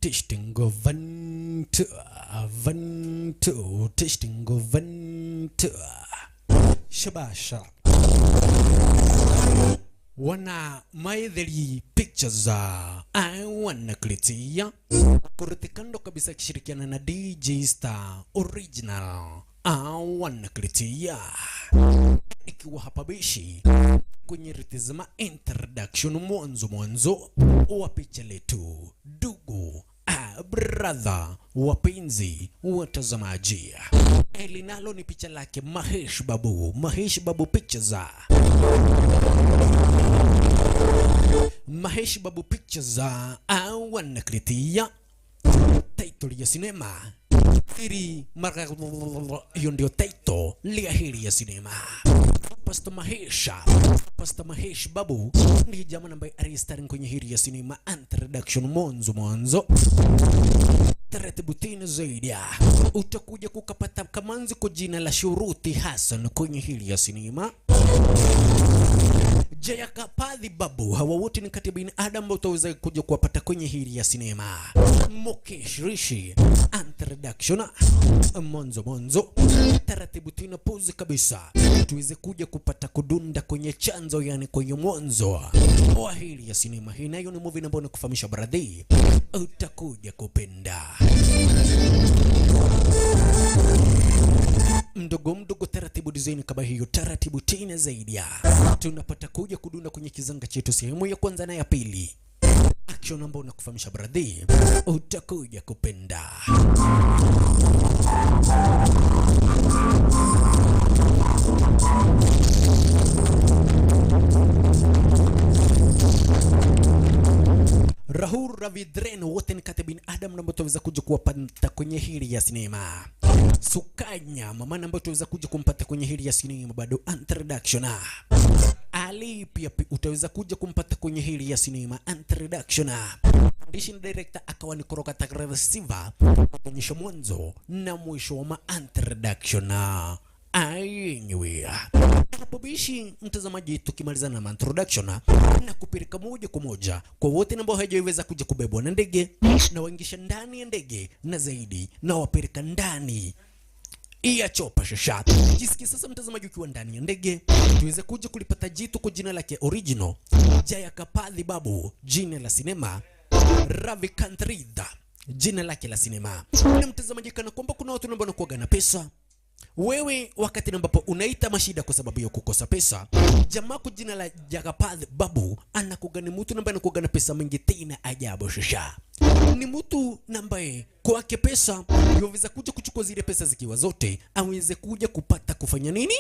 testing go 1 2 1 2 testing go 1 2 shabasha wana maedheri pictures za I wanna kuletia kurutikando kabisa kishirikiana na DJ Star Original I wanna kuletia ikiwa hapa bishi kwenye ritizama introduction mwanzo wa picha letu dugu brother wapenzi watazamaji elinalo ni picha lake Mahesh Babu Pictures Mahesh Babu Pictures awana kritia title ya sinema hili mara hiyo ndio title lia hili ya sinema Pastor Mahesh Babu ni jamaa ambaye alistaring kwenye hili ya sinema introduction mwanzo taratibu tena zaidi utakuja kukapata kamanzi kwa jina la Shuruti Hassan kwenye hili ya sinema Jaya Kapadhi Babu hawa wote ni kati ya binadamu utaweza kuja kuwapata kwenye hili ya sinema Mukesh Rishi introduction mwanzo taratibu tena pose kabisa tuweze kuja kupata kudunda kwenye chanzo yani kwenye mwanzo wa hili ya sinema hii nayo ni movie ambayo nakufahamisha baradhi utakuja kupenda mdogo taratibu design kama hiyo taratibu tena zaidi tunapata kuja kudunda kwenye kizanga chetu sehemu ya kwanza na ya pili action ambayo nakufahamisha baradhi utakuja kupenda Rahul Ravidren wote ni kati binadamu ambao tuweza kuja kuwapata kwenye hili ya sinema Sukanya mama ambaye tuweza kuja kumpata kwenye hili ya sinema bado introduction Ali pia utaweza kuja kumpata kwenye hili ya sinema introduction Edition director akawa ni Koroka Takrasiva kuonyesha mwanzo na mwisho wa introduction anyway hapo bishi mtazamaji tukimalizana na introduction na kupeleka moja kwa moja kwa wote ambao hawajaweza kuja kubebwa na ndege na waingisha ndani ya ndege na zaidi na wapeleka ndani iya chopa shasha jisikia sasa mtazamaji ukiwa ndani ya ndege tuweze kuja kulipata jitu kwa jina lake original Jaya Kapadhi Babu jina la sinema Ravi Kantrida jina lake la sinema na mtazamaji kana kwamba kuna watu ambao wanakuwa na pesa wewe wakati ambapo unaita mashida kwa sababu ya kukosa pesa jamaa kwa jina la Jagapadhi Babu anakugani mtu ambaye anakuwa na pesa mingi tena ajabu shasha ni mtu ambaye kwake pesa yoweza kuja kuchukua zile pesa zikiwa zote aweze kuja kupata kufanya nini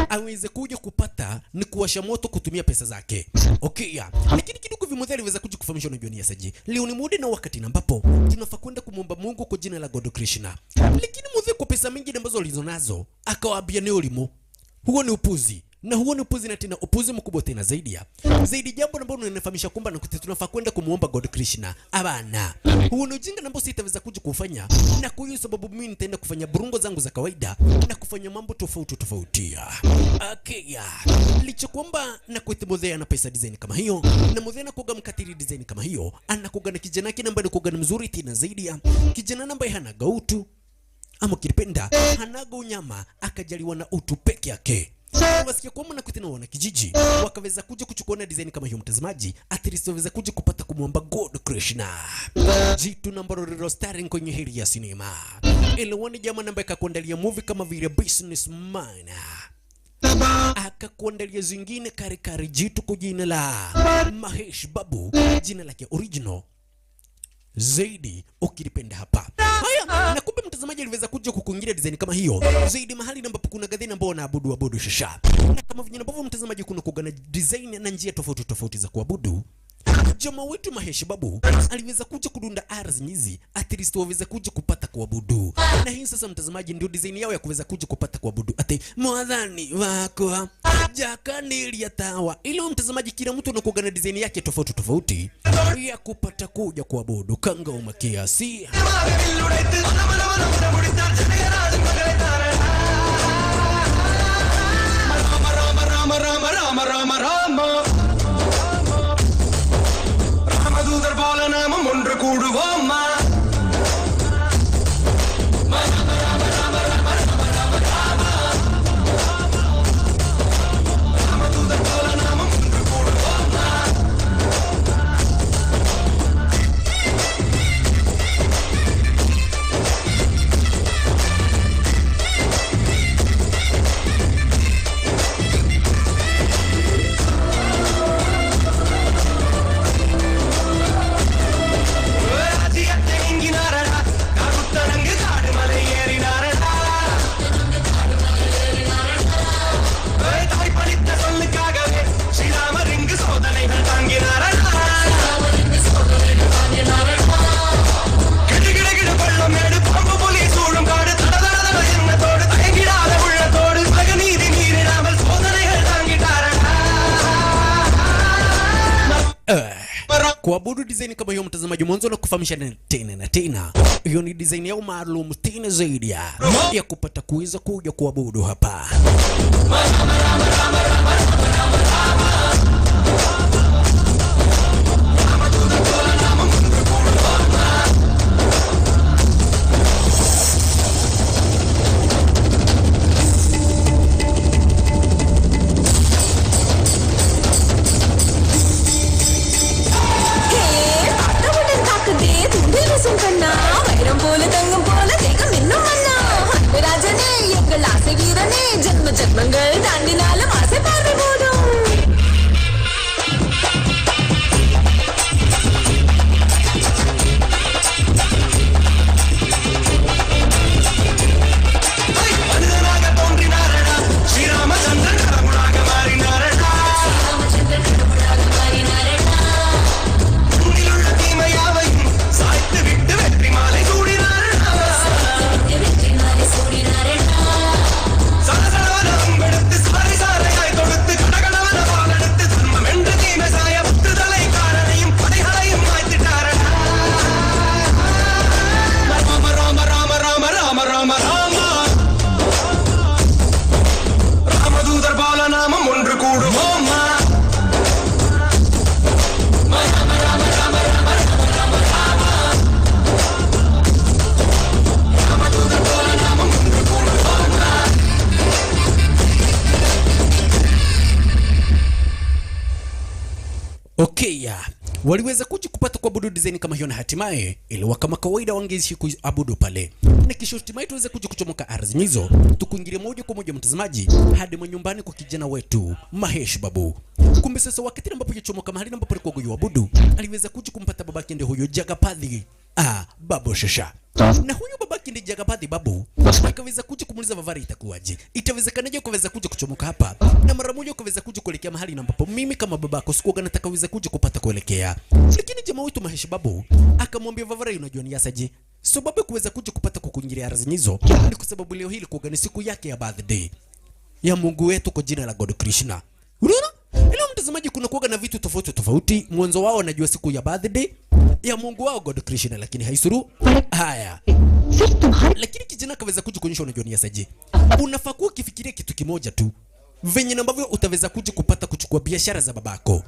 aweze kuja kupata ni kuwasha moto kutumia pesa zake okay ya lakini kidogo vimodhali aliweza kuja kufahamisha unajua ni asaje leo ni muda na wakati ambapo tunafaa kwenda kumwomba Mungu kwa jina la God Krishna lakini mudhe kwa pesa mingi ambazo alizonazo akawaambia ni ulimo huo ni upuzi na huo ni upuzi na tena upuzi mkubwa tena zaidi jambo ambalo linafahamisha kwamba na tunafaa kwenda kumuomba God Krishna abana huo ni ujinga ambao sitaweza kuja kufanya na kwa hiyo sababu mimi nitaenda kufanya burungo zangu za kawaida na kufanya mambo tofauti okay licho kwamba na kuitibodhea na pesa design kama hiyo na modhea na kuga mkatiri design kama hiyo anakuga na kijana yake ambaye anakuga mzuri tena zaidi kijana ambaye hana gautu ama kilipenda hana unyama akajaliwa na utu peke yake wasikia kwa mwana kutina wana kijiji wakaweza kuja kuchukua na design kama hiyo mtazamaji atrisi waweza kuja kupata kumwomba God Krishna jitu nambaro riro starring kwenye hili ya sinema ile wani jamaa ambaye akakuandalia movie kama vile Businessman akakuandalia zingine kari jitu kwa jina la Mahesh Babu jina lake original zaidi ukilipenda hapa haya na kumbe mtazamaji aliweza kuja kukuingilia design kama hiyo zaidi mahali ambapo kuna gadhini ambao wanaabudu shasha na kama vile ambavyo mtazamaji kuna kugana design na njia tofauti za kuabudu jamaa wetu Mahesh Babu aliweza kuja kudunda ardhi hizi atristo waweza kuja kupata kuabudu na hii sasa mtazamaji ndio design yao ya kuweza kuja kupata kuabudu ati mwadhani wako jakani ya tawa ile mtazamaji kila mtu anakuwa na design yake tofauti ya kupata kuja kuabudu kanga umakiasi Rama Rama Rama Rama Rama Rama Rama kuabudu design kama hiyo mtazamaji, mwanzo na kufahamisha tena na tena, hiyo ni design yao maalum tena zaidi ya kupata kuweza kuja kuabudu hapa. Okay, waliweza kuja kupata kuabudu design kama hiyo, na hatimaye iliwa kama kawaida wangeishi kuabudu pale, na kisha hatimaye tuweze kuja kuchomoka ardhi hizo, tukuingilia moja kwa moja mtazamaji hadi manyumbani kwa kijana wetu Mahesh Babu. Kumbe sasa wakati ambapo yachomoka mahali ambapo alikuwa kuabudu, aliweza kuja kumpata babake ndio huyo Jagapathy Babu Shasha. Na huyu babake ndiye Jagapathy Babu akaweza kuja kumuuliza Vavari itakuwaje, itawezekanaje ukaweza kuja kuchomoka hapa na mara moja ukaweza kuja kuelekea mahali ambapo mimi kama babako sikuwa nataka uweze kuja kupata kuelekea. Lakini jamaa wetu Mahesh Babu akamwambia Vavari, unajua ni yasaje, sababu kuweza kuja kupata kukuingilia ardhi hizo ni kwa sababu leo hili kuwa ni siku yake ya birthday ya Mungu wetu kwa jina la God Krishna. Unaona? Leo mtazamaji, kuna kuwa na vitu tofauti tofauti. Mwanzo wao anajua siku ya birthday ya Mungu wao God Krishna, lakini haisuru haya. Lakini kijana kaweza kuja kuonyesha, unajua ni yasaje, unafaa kuwa ukifikiria kitu kimoja tu, venye ambavyo utaweza kuja kupata kuchukua biashara za babako.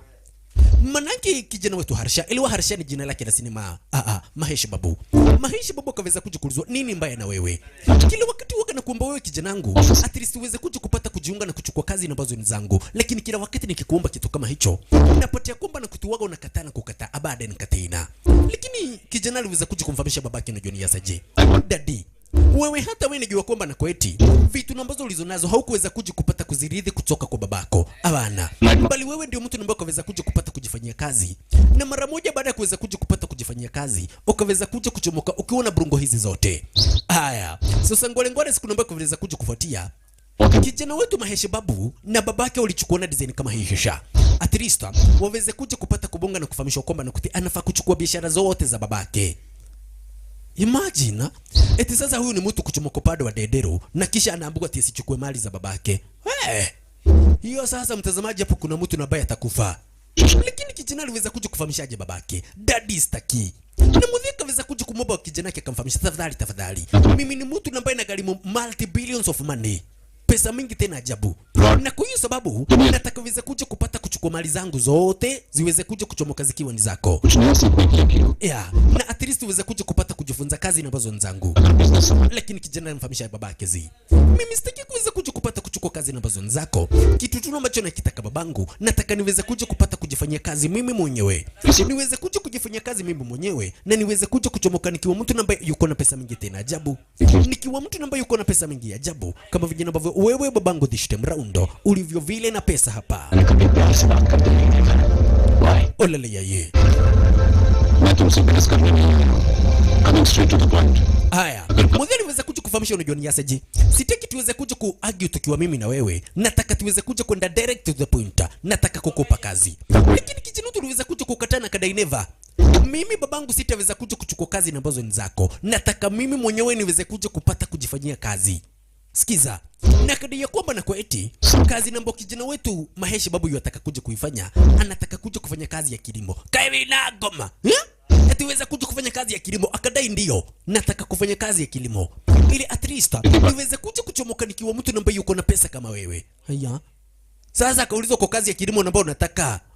Manake kijana wetu Harsha, iliwa Harsha ni jina lake la sinema. Mahesh Babu. Mahesh Babu kaweza kuja kuulizwa nini mbaya na wewe. Kila wakati waga na kuomba wewe kijanangu, at least uweze kuja kupata kujiunga na kuchukua kazi ambazo ni zangu. Lakini kila wakati nikikuomba kitu kama hicho, napatia kuomba na kutuwaga unakataa na kukataa abada nikatina. Lakini kijana aliweza kuja kumfahamisha babake, unajua ni yasaje, daddy, wewe hata wewe unajua kwamba na kweti vitu ambazo ulizonazo haukuweza kuja kupata kuziridhi kutoka kwa babako. Hapana. Bali wewe ndio mtu ambaye ukaweza kuja kupata kujifanyia kazi. Na mara moja baada ya kuweza kuja kupata kujifanyia kazi, ukaweza kuja kuchomoka ukiwa na brungo hizi zote. Haya. Sasa ngwale siku ambayo ukaweza kuja kufuatia. Kijana wetu Mahesh Babu na babake walichukua na design kama hii sha. At least waweze kuja kupata kubonga na kufahamishwa kwamba na kuti anafaa kuchukua biashara zote za babake. Imagine, eti sasa huyu ni mtu kuchomoka upande wa dedero na kisha anaambiwa ati asichukue mali za babake. Hiyo sasa mtazamaji, hapo kuna mtu ambaye atakufa. Lakini kijana aliweza kuja kufahamishaje babake, daddy staki. Na mudhika aliweza kuja kumwomba kijana yake akamfahamisha, tafadhali. Mimi ni mtu ambaye nagharimu multi billions of money. Pesa mingi tena ajabu. Na kwa hiyo sababu nataka uweze kuja kupata kuchukua mali zangu zote ziweze kuja kuchomoka zikiwa ni zako. Na at least uweze kuja kupata kujifunza kazi ambazo ni zangu. Lakini kijana anamfahamisha babake mimi sitaki kuweza kuja kupata kuchukua kazi ambazo ni zako. Kitu tu ambacho nakitaka babangu, nataka niweze kuja kupata kujifanyia kazi mimi mwenyewe. Niweze kuja kujifanyia kazi mimi mwenyewe na niweze kuja kuchomoka nikiwa mtu ambaye yuko na pesa mingi tena ajabu. Nikiwa mtu ambaye yuko na pesa mingi ajabu kama vijana ambavyo wewe babangu dishtem raundo ulivyo vile na pesa hapa. Olale yaye. Coming straight to the point. Haya. Mwadhani weza kuja kufahamisha, unajua ni yasaji. Sitaki tuweze kuja kuargue tukiwa mimi na wewe. Nataka tuweze kuja kwenda direct to the point. Nataka kukupa kazi. Lakini kijana tuliweza kuja kukatana kadai never. Mimi babangu sitaweza kuja kuchukua kazi ambazo ni zako. Nataka mimi mwenyewe niweze kuja kupata kujifanyia kazi. Sikiza. Na kadai kwamba na kwa eti kazi namba kijana wetu Mahesh Babu yataka kuja kuifanya, anataka kuja kufanya kazi ya kilimo. Kaevi na goma. Atiweza kuja kufanya kazi ya kilimo, akadai ndio nataka kufanya kazi ya kilimo ili at least niweze kuja kuchomoka nikiwa mtu ambaye yuko na pesa kama wewe. Haya. Sasa akaulizwa kwa kazi ya kilimo ambayo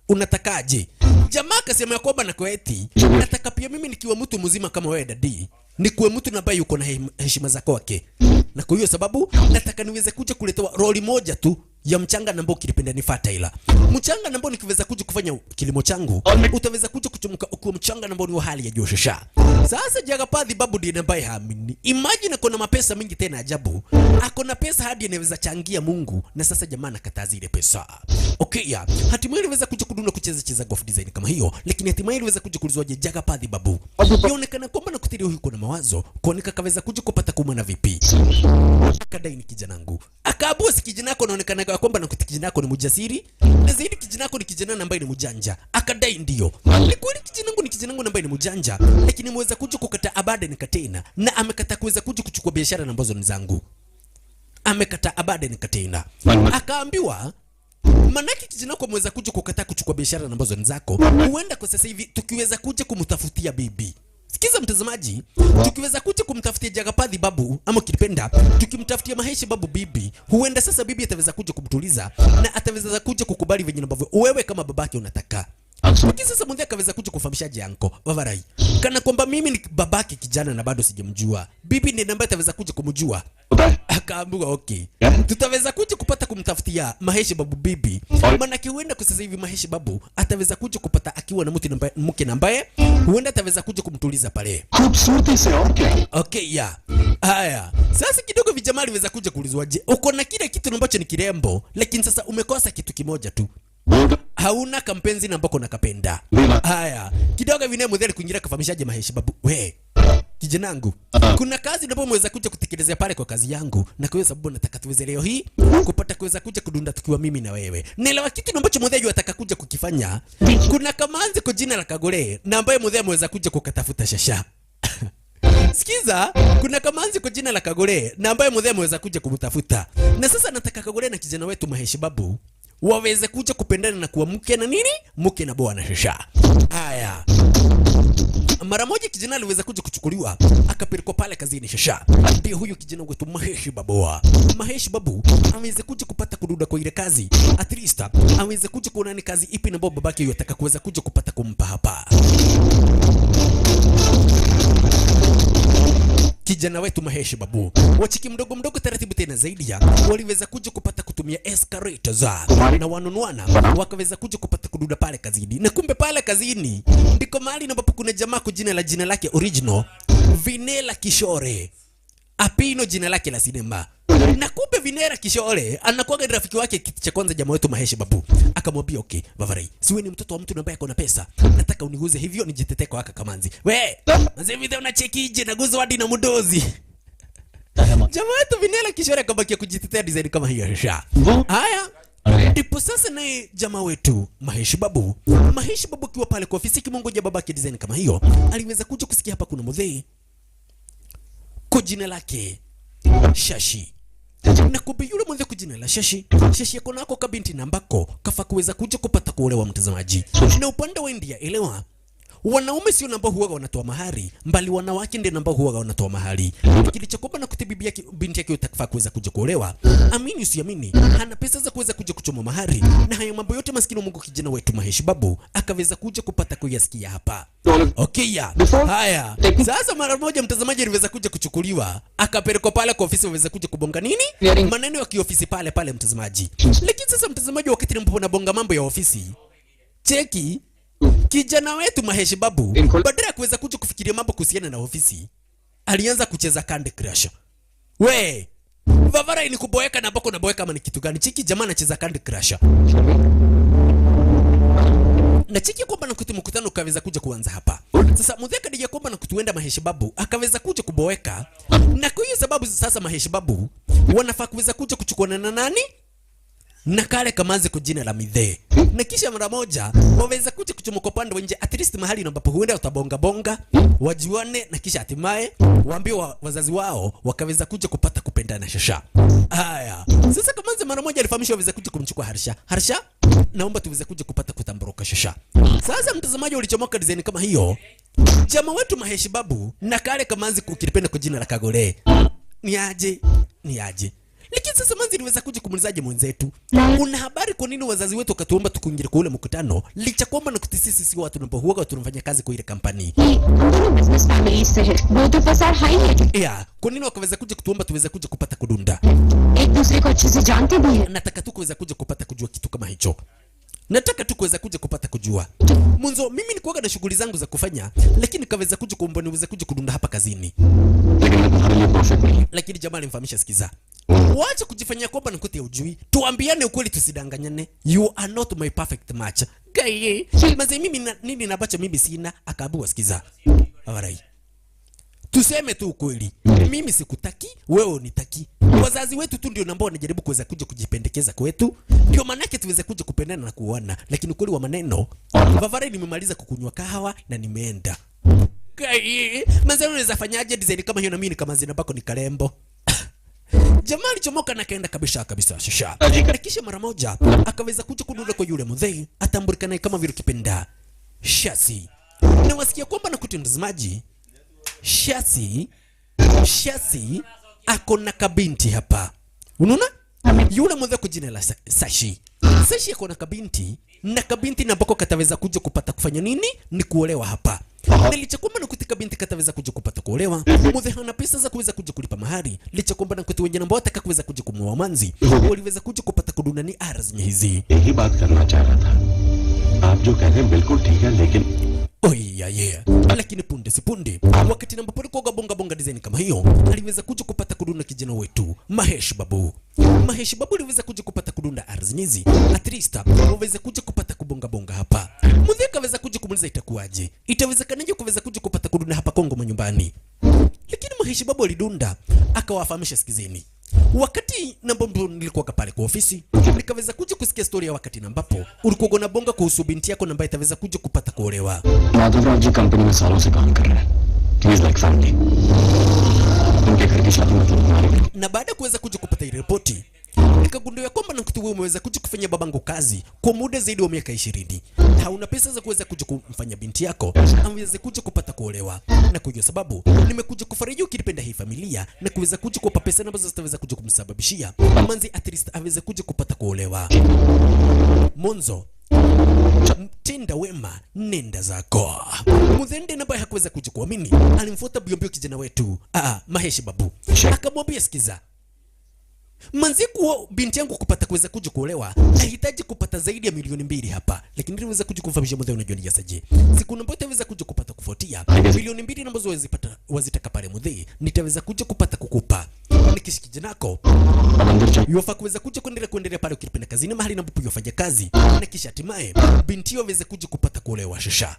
unatakaje? Jamaa akasema kwamba na kwa eti nataka pia mimi nikiwa mtu mzima kama wewe dadi, nikuwe mtu ambaye yuko na heshima za kwake. Na kwa hiyo sababu nataka niweze kuja kuletewa roli moja tu ya mchanga ambao kilipenda nifuata, ila mchanga ambao nikiweza kuja kufanya kilimo changu utaweza kuja kuchomoka ukiwa mchanga ambao ni wa hali ya juu shasha. Sasa Jagapadhi Babu ndiye ambaye haamini. Imagine kuna mapesa mingi tena ajabu. Akona pesa hadi anaweza changia Mungu, na sasa jamaa anakataa zile pesa. Okay ya. Hatimaye aliweza kuja kudunda kucheza golf design kama hiyo, lakini hatimaye aliweza kuja kulizwaje Jagapadhi Babu. Yaonekana kwamba na kutirio huko na mawazo, kuoneka kaweza kuja kupata kumana vipi. Akadai ni kijanangu. Akaabua si kijana yako anaonekana kwamba na kijana yako ni mjasiri, na zaidi kijana yako ni kijana ambaye ni mjanja. Akadai ndio. Ni kweli kijana wangu ni kijana wangu ambaye ni mjanja, lakini mweza kuja kukata abada nikatena, na amekata kuweza kuja kuchukua biashara ambazo ni zangu. Amekata abada nikatena. Akaambiwa manaki kijana wako mweza kuja kukataa kuchukua biashara ambazo ni zako, huenda kwa sasa hivi tukiweza kuja kumtafutia bibi. Sikiza mtazamaji, tukiweza kuja kumtafutia Jagapadhi Babu ama kilipenda tukimtafutia Mahesh Babu bibi, huenda sasa bibi ataweza kuja kumtuliza na ataweza kuja kukubali venye ambavyo wewe kama babake unataka. Lakini sasa mwenye akaweza kuja kufahamishaje anko Vavarai kana kwamba mimi ni babake kijana na bado sijamjua. Bibi ndiye ambaye ataweza kuja kumjua. Akaambiwa okay, tutaweza kuja kupata kumtafutia Mahesh Babu bibi, maana huenda kwa sasa hivi Mahesh Babu ataweza kuja kupata akiwa na mke ambaye huenda ataweza kuja kumtuliza pale. Okay ya. Haya. Sasa kidogo vijamaa aliweza kuja kuulizwaje, uko na kile kitu ambacho ni kirembo, lakini sasa umekosa kitu kimoja tu. Hauna kampenzi na ambako nakapenda. Haya, kidogo vile mudhari kuingira kafahamishaje Mahesh Babu. We, kijanangu, kuna kazi ndipo mweza kuja kutekelezea pale kwa kazi yangu, na kwa hiyo sababu nataka tuweze leo hii kupata kuweza kuja kudunda tukiwa mimi na wewe. Naelewa kitu ambacho mudhari ataka kuja kukifanya. Kuna kamanzi kwa jina la Kagore na ambaye mudhari mweza kuja kukatafuta shasha. Sikiza, kuna kamanzi kwa jina la Kagore na ambaye mudhari mweza kuja kumtafuta. Na sasa nataka Kagore na kijana wetu Mahesh Babu waweze kuja kupendana na kuwa mke na nini? Mke na bwana shasha. Haya. Mara moja kijana aliweza kuja kuchukuliwa, akapelekwa pale kazini shasha. Ndio huyu kijana wetu Mahesh Babu. Mahesh Babu ameweza kuja kupata kududa kwa ile kazi. At least ameweza kuja kuona ni kazi ipi na babake yataka kuweza kuja kupata kumpa hapa. Kijana wetu Mahesh Babu wachiki mdogo mdogo taratibu tena zaidi ya waliweza kuja kupata kutumia escalators na wanunuana wakaweza kuja kupata kududa pale kazini. Na kumbe pale kazini ndiko mahali ambapo kuna jamaa kwa jina lake original Vinela Kishore Apino, jina lake la sinema. Na kumbe Vinela Kishore anakuwa rafiki wake kitu cha kwanza jamaa wetu Mahesh Babu. Akamwambia okay, Vavarai, siwe ni mtoto wa mtu ambaye akona pesa, nataka uniguze hivyo nijitetee kwa haka kamanzi. We, mzee video unacheki je na guzo hadi na mudozi. Jamaa wetu Vinela Kishore akabaki kujitetea design kama hiyo sha. Haya. Ndipo sasa naye jamaa wetu Mahesh Babu kiwa pale kwa ofisi kimongoja babake design kama hiyo, aliweza kuja kusikia hapa kuna mzee kwa jina lake Shashi. Na kumbe yule mwenye kwa jina la Shashi yako nako kabinti nambako kafa kuweza kuja kupata kuolewa mtazamaji. Na upande wa India elewa, wanaume sio namba huwa wanatoa mahari, mbali wanawake ndio namba huwa wanatoa mahari. Kilichokopa na kutibibia binti yake utakafaa kuweza kuja kuolewa, amini usiamini, hana pesa za kuweza kuja kuchoma mahari. Na haya mambo yote maskini Mungu kijana wetu Mahesh Babu akaweza kuja kupata kuyasikia hapa. Okay ya. Haya. Sasa mara moja mtazamaji aliweza kuja kuchukuliwa, akapelekwa pale kwa ofisi waweza kuja kubonga nini? Maneno ya kiofisi pale mtazamaji. Lakini sasa mtazamaji, wakati ambapo nabonga mambo ya ofisi, cheki kijana wetu Mahesh Babu badala ya kuweza kuja kufikiria mambo kuhusiana na ofisi, alianza kucheza Candy Crush. We, Vavarai ni kuboeka na ambako naboeka ama ni kitu gani? Chiki jamaa anacheza Candy Crush. Na chiki kwamba na kutu mkutano kaweza kuja kuanza hapa. Sasa mudheka dia kwamba na kutuenda Mahesh Babu akaweza kuja kuboeka. Na kwa hiyo sababu sasa Mahesh Babu wanafaa kuweza kuja kuchukua na nani? na kale kamaze kwa jina la Midhe, na kisha mara moja waweza kuja kuchomoka upande wa nje, at least mahali ambapo huenda utabonga bonga, wajuane, na kisha hatimaye waambie wazazi wao wakaweza kuja kupata kupendana shasha. Haya, sasa kamaze mara moja alifahamishwa waweza kuja kumchukua Harsha, naomba tuweze kuja kupata kutamburuka shasha. Sasa mtazamaji, ulichomoka design kama hiyo, jamaa wetu Mahesh Babu na kale kamazi kukipenda kwa jina la Kagole. Ni aje? Lakini sasa manzi niweza kuja kumulizaje mwenzetu? Una habari kwa nini wazazi wetu wakatuomba tukuingie kwa ule mkutano? Licha kwamba na kutisisi si watu tunapohuaga tunafanya kazi kwa ile kampani. Business family se both of us are high. Yeah, kwa nini wakaweza kuja kutuomba tuweze kuja kupata kudunda? एक दूसरे को अच्छे से जानते भी हैं. Nataka tu kuweza kuja kupata kujua kitu kama hicho. Nataka tu kuweza kuja kupata kujua. Mwanzo mimi ni kuaga na shughuli zangu za kufanya, lakini kaweza kuja kuomba niweze kuja kudunda hapa kazini. Lakini jamaa alimfahamisha, sikiza, wacha kujifanyia kwamba nakuti ujui. Tuambiane ukweli, tusidanganyane. You are not my perfect match. Gaye, maze mimi nini nabacha mimi sina. Akaabua, sikiza. Alright. Tuseme tu ukweli. Mimi sikutaki, wewe unitaki. Wazazi wetu tu ndio ambao wanajaribu kuweza kuja kujipendekeza kwetu. Ndio maana yake tuweze kuja kupendana na kuoana. Lakini ukweli wa maneno, Vavara nimemaliza kukunywa kahawa na nimeenda. Gaye, maze unaweza fanyaje design kama hiyo na mimi kama zina bako ni karembo. Jamaa alichomoka na kaenda kabisa shasha. Na kisha mara moja akaweza kuja kudunda kwa yule mzee, atambulika naye kama vile kipenda Shasi. Na wasikia kwamba nakuti mtazamaji, Shasi ako na kabinti hapa. Unaona? Yule mzee kwa jina la Sashi ako na kabinti, na kabinti na bako kataweza kuja kupata kufanya nini? Ni kuolewa hapa. Licha kwamba nakuti kabinti kataweza kuja kupata kuolewa, mzee hana pesa za kuweza kuja kulipa mahari. Licha kwamba nakuti wengine ambao wataka kuweza kuja kumuoa manzi, waliweza kuja kupata kuduna ni ardhi hizi. यही बात करना चाह रहा था. आप जो कह रहे हैं बिल्कुल ठीक है, लेकिन lakini punde si punde, wakati namba pole kwa bonga design kama hiyo, aliweza kuja kupata kuduna kijana wetu Mahesh Babu aliweza kuja kupata kudunda ardhi hizi. At least waweza kuja kupata kubonga hapa. Mzee kaweza kuja kumuliza itakuwaje? Itawezekanaje kuweza kuja kupata kudunda hapa Kongo manyumbani? Lakini Mahesh Babu alidunda akawafahamisha, sikizeni. Wakati nambapo nilikuwa pale kwa ofisi, nikaweza kuja kusikia story ya wakati nambapo ulikuwa unabonga kuhusu binti yako ambaye itaweza kuja kupata kuolewa. Madhavrao ji company में सालों से काम कर रहे हैं. He is like family. उनके घर की शादी मतलब हमारे. Na baada kuweza kuja kupata ile ripoti, nikagundua kwamba na kutu wewe umeweza kuja kufanya babangu kazi kwa muda zaidi wa miaka 20. Hauna pesa za kuweza kuja kumfanya binti yako aweze kuja kupata kuolewa. Na kwa hiyo sababu nimekuja kufariji ukipenda hii familia na kuweza kuja kupa pesa ambazo zitaweza kuja kumsababishia manzi at least aweze kuja kupata kuolewa. Monzo tenda wema, nenda zako. Mudhende na baya hakuweza kuja kuamini, alimfuata biombio kijana wetu Mahesh Babu, akamwambia, sikiza, manzi kwa binti yangu kupata kuweza kuja kuolewa nahitaji kupata zaidi ya milioni 2 hapa. Lakini niliweza kuja kufahamisha mzee, unajua ni yasaje, siku ambayo nitaweza kuja kupata kufuatia milioni 2 ambazo wazitaka pale mzee, nitaweza kuja kupata kukupa nikishikije nako yofa kuweza kuja kuendelea pale ukipenda kazini mahali ambapo yofanya kazi, na kisha hatimaye binti yao aweze kuja kupata kuolewa shasha.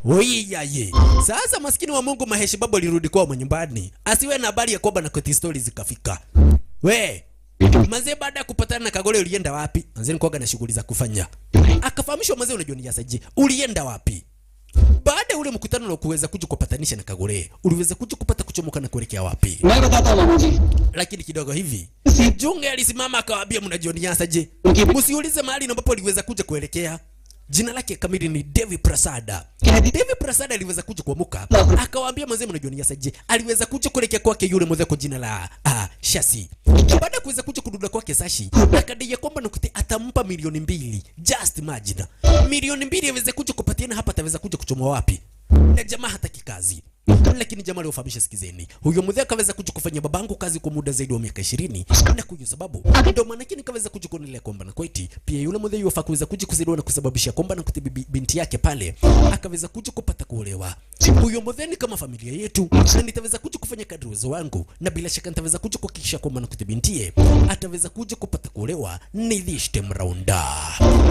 Oye. Sasa maskini wa Mungu Mahesh Babu alirudi kwao nyumbani, asiwe na habari ya kwamba na koti stories zikafika. We mazee, baada ya kupatana na Kagole ulienda wapi? Mazee nikuaga na shughuli za kufanya. Akafahamishwa, mazee unajua ni yasaje, ulienda wapi? Baada ule mkutano na kuweza kuja kupatanisha na Kagole, uliweza kuja kupata kuchomoka na kuelekea wapi? मैं बताता हूँ बाबूजी. Lakini kidogo hivi Junge alisimama akawaambia, mnajua ni yasaje, msiulize mahali ambapo aliweza kuja kuelekea. Jina lake kamili ni Devi Prasada. Devi Prasada aliweza kuja kuamuka akawaambia, mzee mnajua ni yasaje, aliweza kuja kuelekea kwake yule mzee kwa jina la Shasi. Baada kuweza kuja kududa kwake Sashi, akadai kwamba nakuti atampa milioni 2. Just imagine. Milioni 2 aweze kuja kupatiana hapa, ataweza kuja kuchomoa wapi? Na jamaa hataki kazi. Lakini jamaa aliofahamisha, sikizeni, huyo mzee akaweza kuja kufanya babangu kazi kwa muda zaidi wa miaka 20, na kwa hiyo sababu ndio maana yake nikaweza kuja kuonelea kwamba na kweti pia yule mzee yofaa kuweza kuja kuzidiwa na kusababisha kwamba na kutibi binti yake pale akaweza kuja kupata kuolewa. Huyo mzee ni kama familia yetu, na nitaweza kuja kufanya kadri uwezo wangu, na bila shaka nitaweza kuja kuhakikisha kwamba na kutibi binti ataweza kuja kupata kuolewa ni this time round.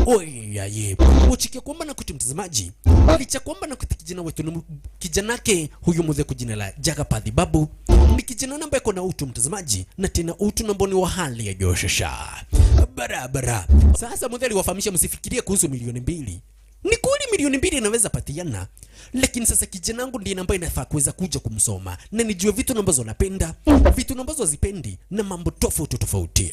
Oye, uchikia kwamba na kuti mtazamaji, licha kwamba na kuti kijana wetu kijanake huyo mzee jina la Jagapathy Babu. Ni kijana ambaye kuna utu mtazamaji, na tena utu ambao ni wa hali ya juu shasha. Barabara. Sasa mudhali wafahamisha msifikirie kuhusu milioni 2. Ni kweli milioni 2 inaweza patiana, lakini sasa kijana wangu ndiye ambaye inafaa kuweza kuja kumsoma na nijue vitu ambazo anapenda, vitu ambazo hazipendi na mambo tofauti.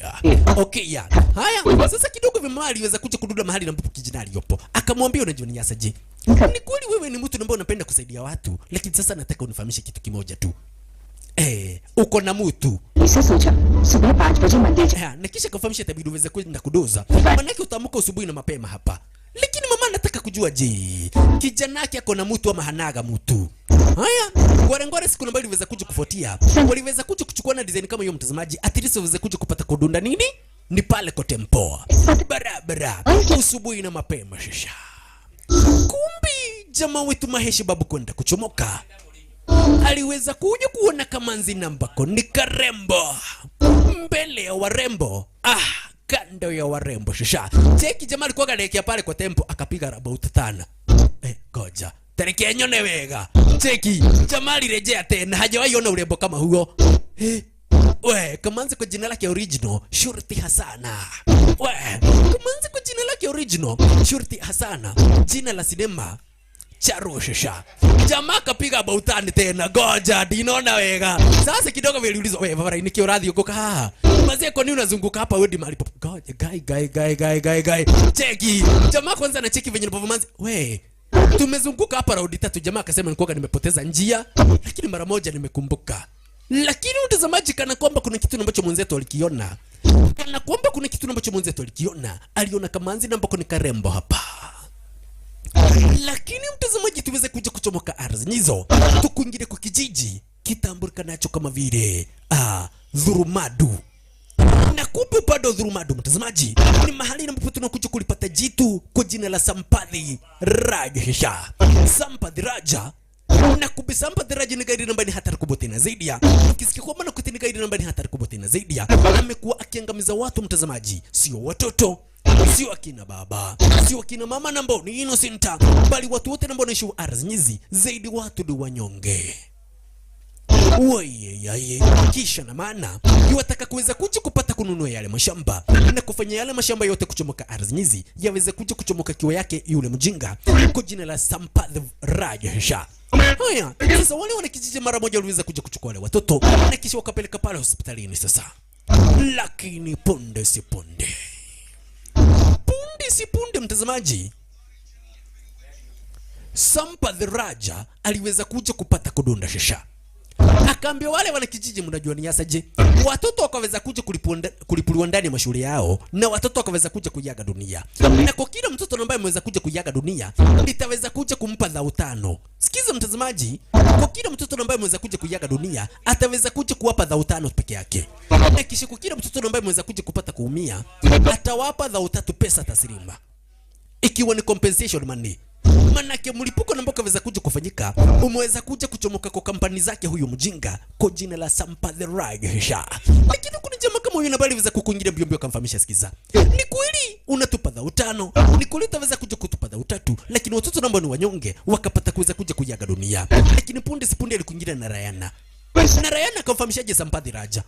Okay ya. Haya, sasa kidogo vimali aliweza kuja kudunda mahali ambapo kijana aliyopo. Akamwambia unajua ni asaje? Ni kweli wewe ni mtu ambaye unapenda kusaidia watu, lakini sasa nataka unifahamishe kitu kimoja tu. Uko na mtu. इसे सोचा सुबह 5 बजे मंदिर Na kisha kufahamisha itabidi uweze kwenda kudoza. Maana yake utaamka asubuhi na mapema hapa. Lakini mama anataka kujua je, kijana yake ako na mtu ama hanaga mtu? Haya, ngware siku ambayo iliweza kuja kufuatia. Waliweza kuja kuchukua na design kama hiyo mtazamaji, at least waweze kuja kupata kudunda nini? Ni pale kote mpoa. Barabara. Asubuhi na mapema shisha. Kumbi jamaa wetu Maheshi Babu kwenda kuchomoka. Aliweza kuja kuona kamanzi nambako ni karembo. Mbele ya warembo. Kando ya warembo shisha. Cheki jamaa alikuwa galekea pale kwa tempo akapiga about 5. Goja. Terekea nyone wega. Cheki jamaa alirejea tena hajawahi ona urembo kama huo. Kamanzi kwa jina lake original Shurti Hasana. Kamanzi kwa jina lake original Shurti Hasana. Jina la sinema Charusha. Jamaa kapiga about 5 tena. Goja dinaona wega. Sasa kidogo viliulizwa baba ni radhi uko kaa. Mazee kwa nini unazunguka hapa wewe mahali popo? Goja guy. Cheki. Jamaa kwanza na cheki venye performance. Tumezunguka hapa raundi 3. Jamaa akasema nilikuwa nimepoteza njia, lakini mara moja nimekumbuka. Lakini mtazamaji kana kwamba kuna kitu ambacho mwenzetu alikiona. Aliona kamanzi nambako ni karembo hapa. Lakini mtazamaji tuweze kuja kuchomoka ardhi hizo. Tukuingire kwa kijiji kitambulika nacho kama vile Dhurumadu. Na kumbe bado Dhurumadu mtazamaji ni mahali ambapo tunakuja kulipata jitu kwa jina la Sampathy Raja. Sampathy Raja. Na kumbe Sampathy Raja ni gaidi nambani hatari kubwa tena zaidi ya. Ukisikia kwa maana kuti ni gaidi nambani hatari kubwa tena zaidi ya. Amekuwa akiangamiza watu mtazamaji, sio watoto, sio akina baba, sio akina mama ambao ni innocent, bali watu wote ambao wanaishi ardhi hizi, zaidi watu ni wanyonge. Kisha na maana yuataka kuweza kuja kupata kununua yale mashamba na kufanya yale mashamba yote kuchomoka ardhi hizi yaweze kuja kuchomoka kiwa yake yule mjinga kwa jina la Sampathy Raja. Haya, sasa wale wana kijiji mara moja waliweza kuja kuchukua wale watoto na kisha wakapeleka pale hospitalini sasa. Lakini punde si punde mtazamaji, Sampathy Raja aliweza kuja kupata kudunda shisha. Akaambia wale wana kijiji mnajua ni asaje? Watoto wakaweza kuja kulipuliwa ndani ya mashule yao na watoto wakaweza kuja kuyaga dunia. Na kwa kila mtoto ambaye ameweza kuja kuyaga dunia, nitaweza kuja kumpa dhao 5. Sikiza mtazamaji, kwa kila mtoto ambaye ameweza kuja kuyaga dunia, ataweza kuja kuwapa dhao 5 peke yake. Na kisha kwa kila mtoto ambaye ameweza kuja kupata kuumia, atawapa dhao 3 pesa taslimu. Ikiwa ni compensation money. Manake mlipuko ambao kaweza kuja kufanyika umeweza kuja kuchomoka kwa kampani zake huyo mjinga kwa jina la Sampathy Raja. Lakini kuna jamaa kama huyo nabali weza kukuingilia mbio kamfahamisha, sikiza. Ni kweli unatupa dhao 5, ni kweli utaweza kuja kutupa dhao 3, lakini watoto ambao ni wanyonge wakapata kuweza kuja kuyaga dunia. Lakini punde sipunde alikuingilia na Rayana. Na Rayana akamfahamishaje Sampathy Raja?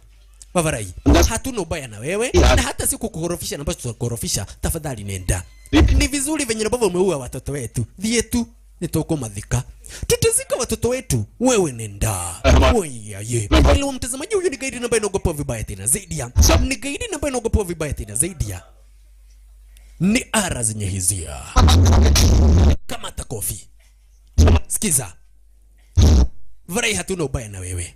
Bavarai, hatuna ubaya na wewe na hata siku kukorofisha na ambacho tutakorofisha, tafadhali nenda. Ni vizuri venye ambavyo umeua watoto wetu. Vyetu nitoko madhika. Tutazika watoto wetu. Wewe nenda. Ile mtazamaji huyu ni gaidi ambaye anaogopa vibaya tena zaidi ya. Ni gaidi ambaye anaogopa vibaya tena zaidi ya. Ni ara zenye hizia. Kama takofi. Sikiza. Varai hatuna ubaya na wewe.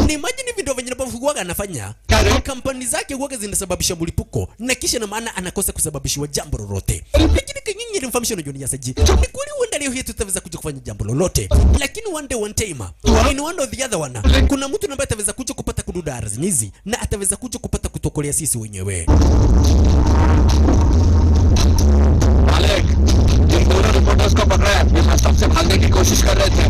Ni imagine video venye ambavyo anafanya. Kampani zake huaga zinasababisha mlipuko na kisha na maana anakosa kusababishiwa jambo lolote. Lakini kinyinyi ni mfahamisho na Johnny Asaji. Ni kweli wanda leo hii tutaweza kuja kufanya jambo lolote. Lakini one time in one or the other one kuna mtu ambaye ataweza kuja kupata kududa ardhi hizi na ataweza kuja kupata kutokolea sisi wenyewe. Malik, जिन दोनों रिपोर्टर्स को पकड़ा है, ये सबसे भागने की कोशिश कर रहे थे.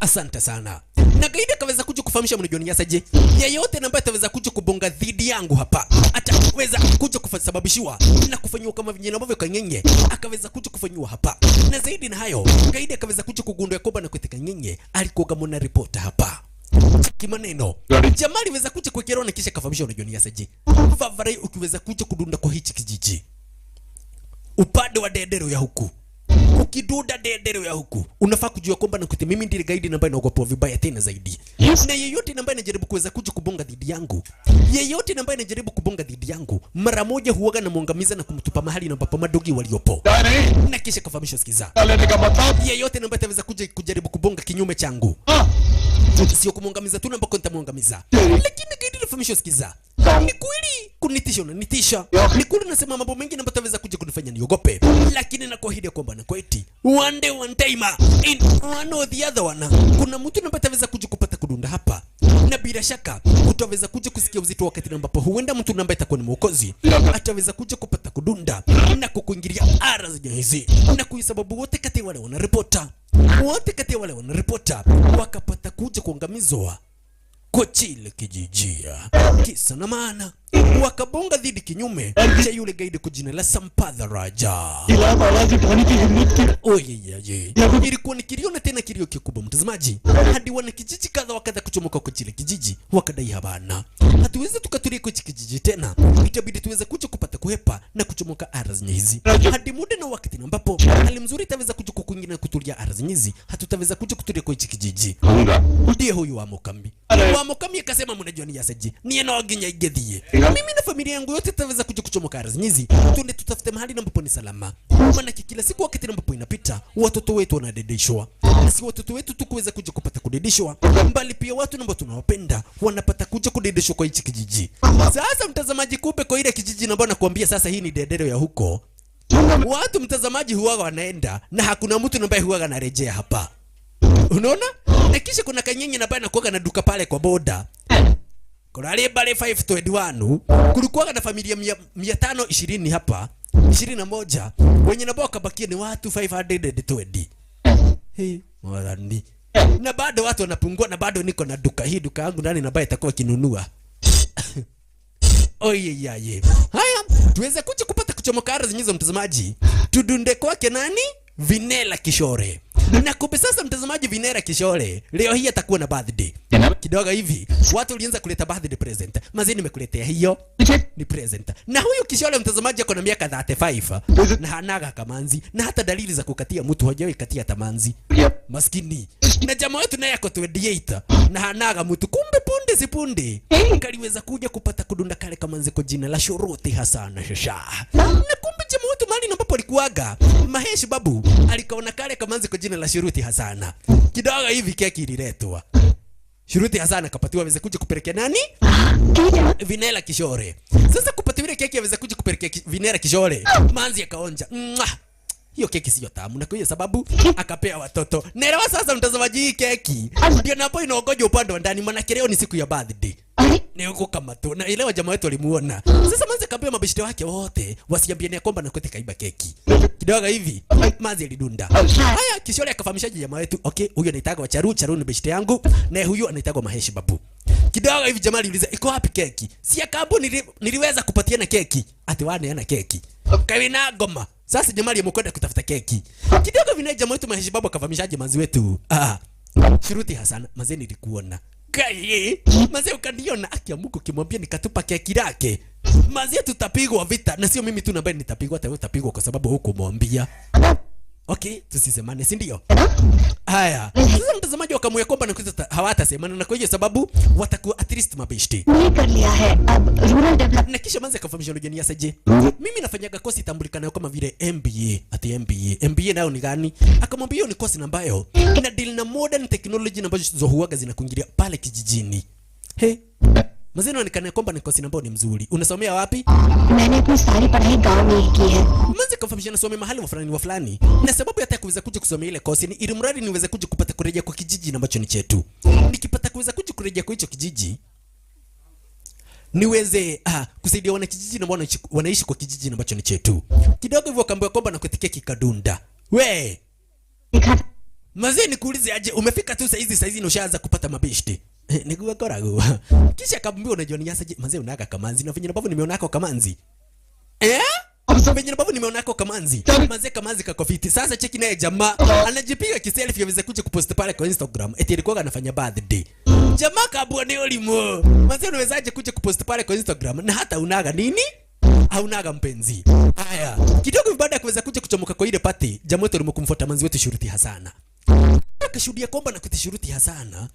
Asante sana. Na gaidi akaweza kuja kufahamisha mnajua ni asaje. Yeyote ambaye ataweza kuja kubonga dhidi yangu hapa ataweza kuja kusababishiwa na kufanywa kama vijana ambavyo Kanyenye akaweza kuja kufanywa hapa. Na zaidi na hayo, gaidi akaweza kuja kugundua kwamba na kutika Kanyenye alikuwa kama na reporter hapa. Kimaneno jamaa aliweza kuja kuwekewa na kisha kafahamisha unajua ni asaje. Vavarai ukiweza kuja kudunda kwa hichi kijiji upande wa dedero ya huku, ukiduda dedero ya huku, unafaa kujua kwamba nakuti mimi ndiye gaidi ambaye naogopa vibaya tena zaidi. Na yeyote ambaye anajaribu kuweza kuja kubonga dhidi yangu, yeyote ambaye anajaribu kubonga dhidi yangu, mara moja huaga na muangamiza na kumtupa mahali na ambapo madogi waliopo. Na kisha kafahamisha, sikiza, yeyote ambaye ataweza kuja kujaribu kubonga kinyume changu, sio kumuangamiza tu, ambako nitamuangamiza. Lakini gaidi nafahamisha, sikiza, ni kweli kunitisha na nitisha. Ni kweli nasema mambo mengi ambayo ataweza kuja kunifanya niogope, lakini nakuahidi kwamba na kweti one day one time in one or the other one, kuna mtu ambaye ataweza kuja kupata kudunda hapa, na bila shaka utaweza kuja kusikia uzito wakati ambapo huenda mtu ambaye atakuwa ni mwokozi ataweza kuja kupata kudunda na kukuingilia ara za hizi, na kwa sababu wote kati wale wanaripota wakapata kuja kuangamizwa kwa chile kijijia. Kisa na maana wakabonga dhidi kinyume cha yule gaidi kwa jina la Sampadha Raja. Oye, ilikuwa ni kiliona tena kilio kikubwa mtazamaji, hadi wana kijiji kadha wakadha kuchomoka kwa chile kijiji, wakadai habana, hatuwezi tukatulia kwa kijiji tena, itabidi tuweze kuja kupata kuhepa na kuchomoka ardhi hizi. Hadi muda na wakati ambapo hali mzuri itaweza kuja kukuingia na kutulia ardhi hizi, hatutaweza kuja kutulia kwa kijiji. Ndiye huyu wa Mokambi. Wa Mokambi akasema mnajua ni asaje, ni ena waginya igedhie. Mimi na familia yangu yote tutaweza kuja kuchomoka ardhi hizi, tuende tutafute mahali ambapo ni salama. Maana kila siku wakati ambapo inapita watoto wetu wanadedeshwa. Na si watoto wetu tu kuweza kuja kupata kudedeshwa, bali pia watu ambao tunawapenda wanapata kuja kudedeshwa kwa hichi kijiji. Sasa mtazamaji, kumbe kwa ile kijiji ambao nakwambia sasa hii ni dedero ya huko, watu mtazamaji huaga wanaenda na hakuna mtu ambaye huaga anarejea hapa. Unaona? Na kisha kuna Kanyenye ambaye anakuaga na duka pale kwa boda. Kuna ile pale 521 kulikuwa na familia 520 hapa, 21 wenye nabo wakabakia ni watu 520. Hey, mwarani. Na bado watu wanapungua, na bado niko na duka hii, duka yangu nani ambaye itakuwa kinunua. Oye. Haya, tuweze kuja kupata kuchomoka ardhi hizo mtazamaji. Tudunde kwake nani? Vinela Kishore. Na kumbe sasa mtazamaji, Vinela Kishore leo hii atakuwa na birthday. Kidogo hivi watu walianza kuleta birthday present. Mazee nimekuletea hiyo ni present. Na huyu Kishore mtazamaji ako na miaka 35 na hanaga kamanzi, na hata dalili za kukatia mtu hajawahi katia tamanzi. Maskini. Na jamaa wetu naye ako 28 na hanaga mtu, kumbe punde si punde kaliweza kuja kupata kudunda kale kamanzi kwa jina la Shuruti Hassan Shasha. Na kumbe jamaa wetu mali ambapo alikuaga Mahesh Babu alikaona kale kamanzi kwa jina la Shuruti Hassan. Kidogo hivi keki ililetwa. Shuruti Hassan akapatiwa aweze kuja kupelekea nani? Vinela Kishore. Sasa kupatiwa ile keki aweze kuja kupelekea Vinela Kishore, manzi akaonja. Hiyo keki sio tamu, na kwa hiyo sababu akapea watoto. Naelewa sasa mtazamaji, hii keki ndio napo inaogoja upande wa ndani, maana leo ni siku ya birthday. Ni huko kama tu. Na ile jamaa wetu alimuona. Sasa manzi akapea mabeshte wake wote wasiambiane kwamba nakwenda kaiba keki. Kidogo hivi manzi alidunda. Haya, Kishore akafahamishaje jamaa wetu, okay, huyo anaitagwa Charu ni beshte yangu, na huyo anaitagwa Mahesh Babu. Kidogo hivi jamaa aliuliza, iko wapi keki? Si akabu niliweza kupatiana keki. Ati wane ana keki. Kawina ngoma. Sasa jamaa aliyekwenda kutafuta keki. Kidogo vile jamaa wetu Mahesh Babu akafahamishaje manzi wetu, Shuruti Hassan, mazee nilikuona. Kai, mazee ukaniona akiamuko kimwambia nikatupa keki lake. Mazee tutapigwa vita, na sio mimi tu ambaye nitapigwa, hata wewe utapigwa kwa sababu hukumwambia. Okay, tusisemane, si ndio? Haya. Sasa mtazamaji wakamwambia kwamba nakuta hawatasemana, na kwa hiyo sababu watakuwa at least mabeshte. Na kisha manze akafahamisha unajua asaje. Mimi nafanyaga kosi tambulikana kama vile MBA, ati MBA nayo ni gani? Akamwambia hiyo ni kosi ambayo ina deal na modern technology ambazo huaga zinakuingilia pale kijijini. Hey. Mazee inaonekana kwamba ni kosi ambayo ni mzuri. Unasomea wapi? मैंने अपनी सारी पढ़ाई गांव में ही की है. Manze kafahamisha nasomea mahali wa fulani. Na sababu hata kuweza kuja kusomea ile kosi ni ili mradi niweze kuja kupata kurejea kwa kijiji ambacho ni chetu. Nikipata kuweza kuja kurejea kwa hicho kijiji, niweze kusaidia wana kijiji ambao wanaishi kwa kijiji ambacho ni chetu. Kidogo hivyo akaambiwa kwamba nakuitikia kikadunda. We Mazee nikuulize aje umefika tu saizi ushaanza kupata mabeshte. Niguwa koragu. Kisha akamwambia unajua ni asaje mazee unaka kamanzi na venye babu nimeonako kamanzi. Venye babu nimeonako kamanzi. Mazee kamanzi kako fiti. Sasa cheki naye jamaa anajipiga kiselfie aweze kuja kupost pale kwa Instagram. Eti alikuwa anafanya birthday. Jamaa kabwa ni olimo. Mazee unawezaje kuja kupost pale kwa Instagram na hata unaga nini? Haunaga mpenzi. Haya, kidogo baada ya kuweza kuja kuchomoka kwa ile party, jamaa wetu alimkumfuata manzi wetu Shuruti Hasana. Akashuhudia kwamba na kutishuruti Hasana,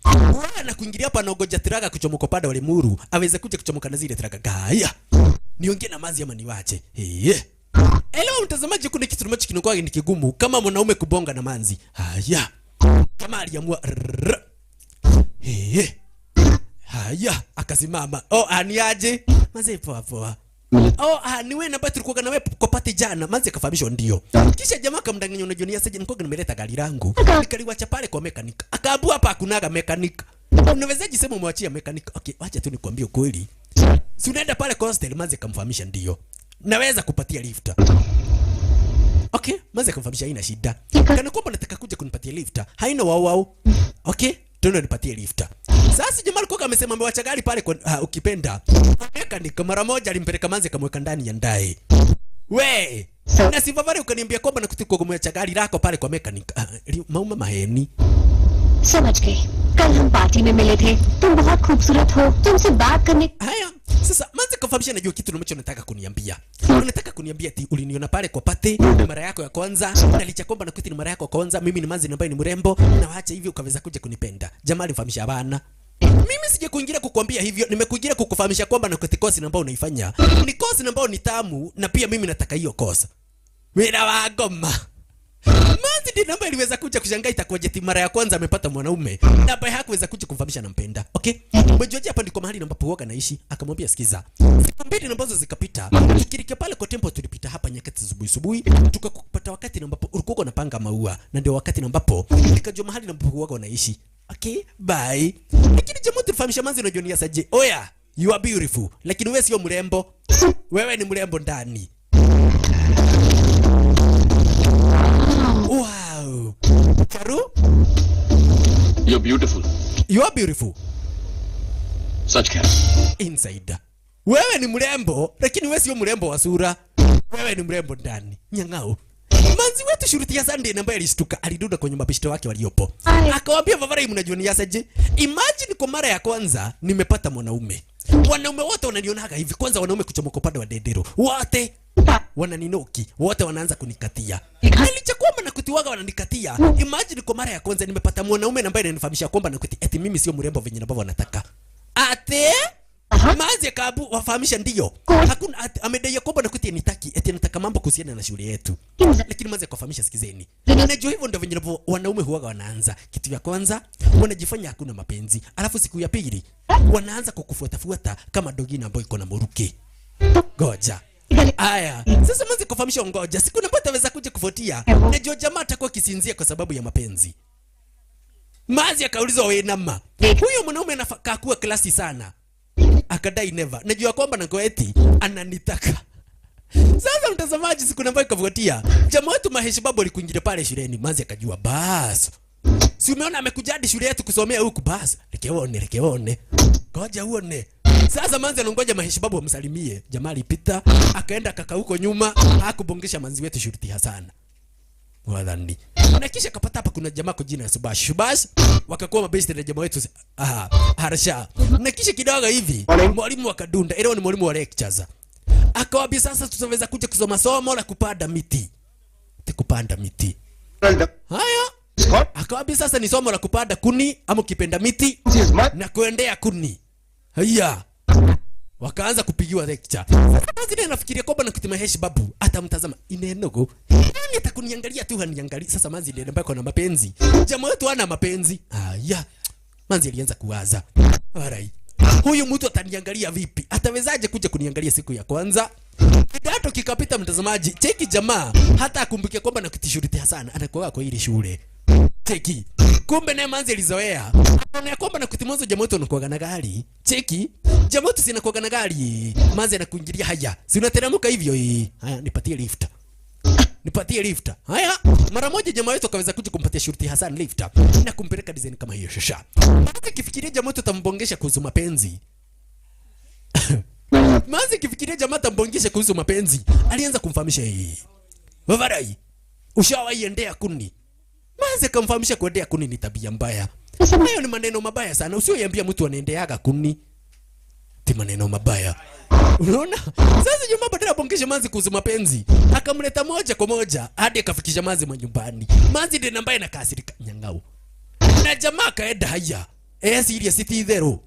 wana kuingilia hapa na ugoja tiraga kuchomoka pale wale muru, aweze kuja kuchomoka na zile tiraga. Gaya. Niongee na mazi ama niwache. Elewa mtazamaji, kuna kitu ambacho kinakuwa ni kigumu kama mwanaume kubonga na manzi. Haya. Kama aliamua haya, akasimama. Aniaje? Maze poa. Ni wewe namba tulikuwa na wewe kwa pati jana. Manzi akafahamishwa ndio. Kisha jamaa akamdanganya unajua ni asaje nilikuwa nimeleta gari langu. Nikaliwacha pale kwa mechanic. Akaambua hapa hakunaga mechanic. Unawezaje sema mwachia mechanic? Okay, acha tu nikwambie ukweli. Si unaenda pale kwa hostel. Manzi akamfahamisha ndio. Naweza kupatia lifta. Okay, Manzi akamfahamisha haina shida. Kana kwamba nataka kuja kunipatia lifta. Haina wao. Okay, tuende nipatie lifta. Sasa jamaa alikuwa amesema amewacha gari pale kwa ukipenda. Mechanic mara moja alimpeleka Manzi akamweka ndani ya ndai. We, na sivavare ukaniambia kwamba nakutuko kumwacha gari lako pale kwa mechanic. Mauma maheni. समझ गए कल हम पार्टी में मिले थे तुम बहुत खूबसूरत हो तुमसे बात करने haya sasa Manzi kafahamisha najua kitu ambacho nataka kuniambia. Unataka kuniambia ati uliniona pale kwa party mara yako ya kwanza na licha kwamba nakuti ni mara yako ya kwanza mimi ni Manzi ambaye ni mrembo na waacha hivyo ukaweza kuja kunipenda. Jamaa alifahamisha bana. Mimi sije kuingia kukuambia hivyo, nimekuingia kukufahamisha kwamba nakuti kosi ambayo unaifanya ni kosi ambayo ni tamu na pia mimi nataka hiyo kosa. Wira wa goma. Manzi ndiye namba iliweza kuja kushangaa itakuwaje eti mara ya kwanza amepata mwanaume na baadaye hakuweza kuja kumfahamisha nampenda. Okay? Umejua hapa ndiko mahali ambapo huaga naishi. Akamwambia sikiza. Siku mbili ambazo zikapita, tukirika pale kwa tempo tulipita hapa nyakati asubuhi tukakupata wakati ambapo ulikuwa unapanga maua na ndio wakati ambapo nikajua mahali ambapo huaga naishi. Okay? Bye. Lakini jamaa tulifahamisha Manzi unajua ni asaje. Oya, you are beautiful. Lakini wewe sio mrembo. Wewe ni mrembo ndani. Wow. Karu? You're beautiful. You are beautiful. Such cat. Inside. Wewe ni mrembo, lakini wewe sio mrembo wa sura. Wewe ni mrembo ndani. Nyang'ao. Manzi wetu Shuruti Hasana ndiye ambaye alishtuka, aliduda kwenye mabishto wake waliopo. Akawaambia Vavarai mnajua ni asaje? Imagine kwa mara ya kwanza nimepata mwanaume. Wanaume wote wananionaga hivi. Kwanza wanaume kuchomoka upande wa dedero. Wote wananinoki, wote wanaanza kunikatia. Nilicha kwamba nakutiwaga wananikatia. Imagine kwa mara ya kwanza nimepata mwanaume ambaye ananifahamisha kwamba nakuti eti mimi sio mrembo venye ambavyo wanataka. Ate Manzi akabu wafahamisha ndio. Hakuna amedai kwamba nakuti nitaki eti nataka mambo kuhusiana na shule yetu. Lakini Manzi akafahamisha sikizeni. Unajua hivyo ndio venye ambavyo wanaume huaga wanaanza. Kitu ya kwanza wanajifanya hakuna mapenzi. Alafu siku ya pili wanaanza kukufuatafuata kama dogina ambayo iko na moruke. Goja. Aya, sasa Manzi kufahamisha ngoja. Siku napata weza kuja kufuatia. Najua jamaa atakuwa kisinzia kwa sababu ya mapenzi. Manzi akaulizwa wewe nama. Huyo mwanaume anakaa kuwa klasi sana. Akadai never. Najua kwamba na eti ananitaka. Sasa mtazamaji siku nambayo kafuatia. Jamaa wetu Mahesh Babu alikuingia pale shuleni. Manzi akajua bas. Si umeona amekuja hadi shule yetu kusomea huku bas. Lekeone. Ngoja uone. Sasa Manzi anangoja Mahesh Babu amsalimie. Jamaa alipita, akaenda kaka huko nyuma, hakubongesha Manzi wetu Shuruti Hasana. Wadhani. Na kisha kapata hapa kuna jamaa kwa jina Subash. Subash wakakuwa mabesti na jamaa wetu Harsha. Na kisha kidogo hivi mwalimu akadunda. Ile ni mwalimu wa lectures. Akawaambia sasa tutaweza kuja kusoma somo la kupanda miti. Kupanda miti. Haya. Akawaambia sasa ni somo la kupanda kuni ama kipenda miti na kuendea kuni. Haya. Wakaanza kupigiwa lecture. Sasa nafikiria kwamba nakuti Mahesh Babu atamtazama inenogo. Nani atakuniangalia tu haniangalia. Sasa Manzi ndiye ambaye ana mapenzi. Jamaa wetu hana mapenzi. Haya. Manzi alianza kuwaza. Alright. Huyu mtu ataniangalia vipi? Atawezaje kuja kuniangalia siku ya kwanza? Kidato kikapita mtazamaji. Cheki jamaa hata akumbuke kwamba nakuti Shuruti Hasana anakuwa kwa ile shule. Cheki. Kumbe naye Manzi alizoea. Anaona kwamba nakuti mwanzo jamaa wetu anakuwa na gari. Cheki. Jamaa wetu sina kuwa na gari. Manzi anakuingilia haya. Si unateremka hivyo hii. Haya nipatie lift. nipatie lift. Haya, mara moja jamaa wetu akaweza kuja kumpatia Shurti Hassan lift na kumpeleka design kama hiyo shasha. Mazi kifikiria jamaa wetu tambongesha kuhusu mapenzi. Mazi kifikiria jamaa tambongesha kuhusu mapenzi, alianza kumfahamisha hii. Wavarai, ushawahi endea kuni? Mazi akamfahamisha kuendea kuni ni tabia mbaya. Hayo ni maneno mabaya sana. Usiyoiambia mtu anaendeaga kuni. Ti maneno mabaya. Unaona? Sasa jamaa badala abongeshe Mazi kuhusu mapenzi, akamleta moja kwa moja hadi akafikisha Mazi manyumbani. Mazi ndiye ambaye anakasirika nyangao. Na jamaa kaenda haya. Serious itithero.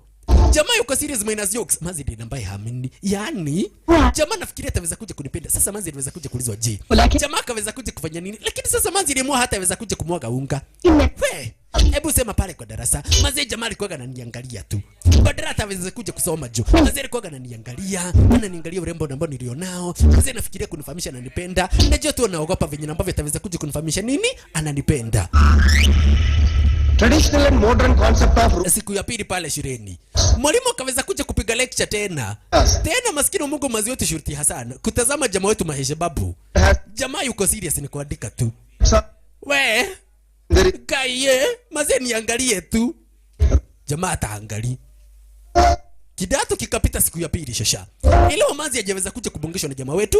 Jamaa yuko serious minus jokes. Mazi ndiye ambaye haamini. Yaani jamaa nafikiria ataweza kuja kunipenda. Sasa Mazi anaweza kuja kulizwa je. Jamaa akaweza kuja kufanya nini? Lakini sasa Mazi ndiye mwa hata aweza kuja kumwaga unga. We, hebu sema pale kwa darasa. Mazi jamaa alikuwa ananiangalia tu. Badala ataweza kuja kusoma jo. Mazi alikuwa ananiangalia urembo ambao nilionao. Mazi nafikiria kunifahamisha ananipenda. Najua tu anaogopa venye ambavyo ataweza kuja kunifahamisha nini ananipenda. Traditional and modern concept of siku ya pili pale shuleni. Mwalimu akaweza kuja kupiga lecture tena. Tena maskini Mungu Mazi wetu Shurti Hassan kutazama jamaa wetu Mahesh Babu. Jamaa yuko serious ni kuandika tu. We, kaiye, Mazi niangalie tu. Jamaa ataangalia. Kidato kikapita siku ya pili shasha. Ile Mazi hajaweza kuja kubongeshwa na jamaa wetu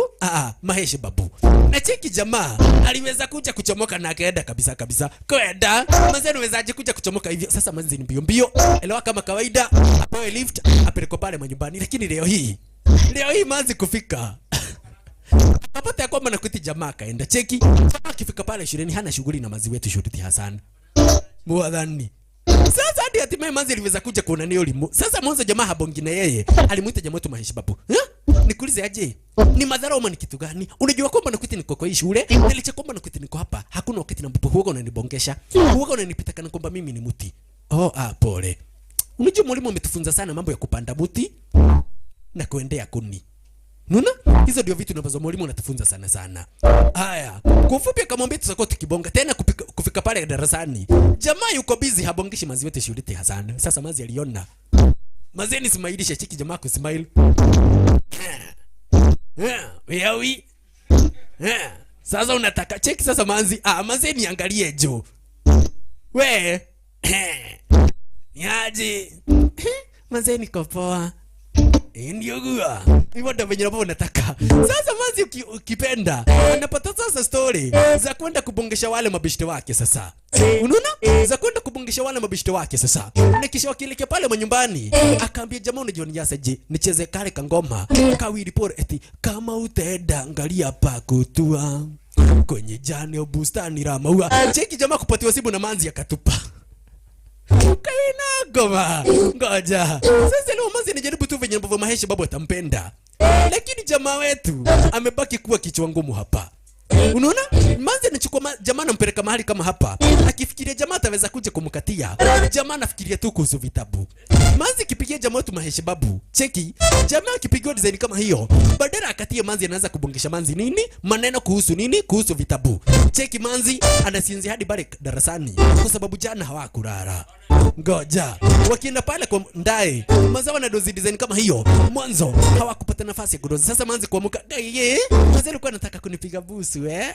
Mahesh Babu. Na cheki jamaa aliweza kuja kuchomoka na akaenda kabisa. Kwenda Mazi anaweza aje kuja kuchomoka hivyo. Sasa Mazi ni mbio. Elewa kama kawaida apewe lift apelekwe pale manyumbani. Lakini leo hii Mazi kufika apata ya kwamba nakuti jamaa kaenda. Cheki akifika pale shuleni hana shughuli na Mazi wetu Shurti Hassan. Muadhani. Sasa hadi hatimaye Mazi aliweza kuja kuona ni ulimu. Sasa mwanzo jamaa habongi na yeye. Alimuita jamaa wetu Mahesh Babu. Nikuulize aje? Ni madhara ama ni kitu gani? Unajua kwamba nakuti niko kwa hii shule? Nilicha kwamba nakuti niko hapa. Hakuna wakati na mpopo huko unanibongesha. Huko unanipita kana kwamba mimi ni mti. Pole. Unajua mwalimu ametufunza sana mambo ya kupanda mti na kuendea kuni. Unaona? Hizo ndio vitu ambazo mwalimu anatufunza sana. Haya, kwa ufupi akamwambia tutakuwa tukibonga tena kufika pale darasani. Jamaa yuko busy habongishi Mazi wetu Shurti Hassan. Sasa Mazi aliona. Mazi ni smailisha chiki jamaa ku smile. Wewe. Sasa unataka cheki sasa Mazi. Mazi niangalie jo. We. Yaje. Mazi niko poa. Ndio gua. Hivyo ndio venye unataka. Sasa Mazi ukipenda anapata sasa story za kwenda kubongesha wale mabishte wake sasa. Unaona? Za kwenda kubongesha wale mabishte wake sasa. Na kisha wakilekea pale manyumbani, akaambia jamaa unajua ni yasaje, nicheze kale kangoma. Kawili pore eti kama utaenda angalia pa kutua kwenye jani au bustani la maua. Cheki jamaa kupatiwa simu na Manzi akatupa. Kaina goma. Ngoja. Sasa leo Mazi anajaribu tu venye ambavyo Mahesh Babu atampenda. Lakini jamaa wetu amebaki kuwa kichwa ngumu hapa. Unaona? Mazi anachukua jamaa anampeleka mahali kama hapa. Akifikiria jamaa ataweza kuja kumkatia. Jamaa anafikiria tu kuhusu vitabu. Mazi kipigia jamaa wetu Mahesh Babu. Cheki, jamaa akipigia design kama hiyo, badala akatie Mazi anaanza kubongesha Manzi nini? Maneno kuhusu nini? Kuhusu vitabu. Cheki Manzi anasinzia hadi pale darasani kwa sababu jana hawakulala. Ngoja. Wakienda pale kwa ndai, Mazi wana dozi design kama hiyo. Mwanzo hawakupata nafasi ya kudozi. Sasa Manzi kuamuka, Mazi alikuwa anataka kunipiga busu leo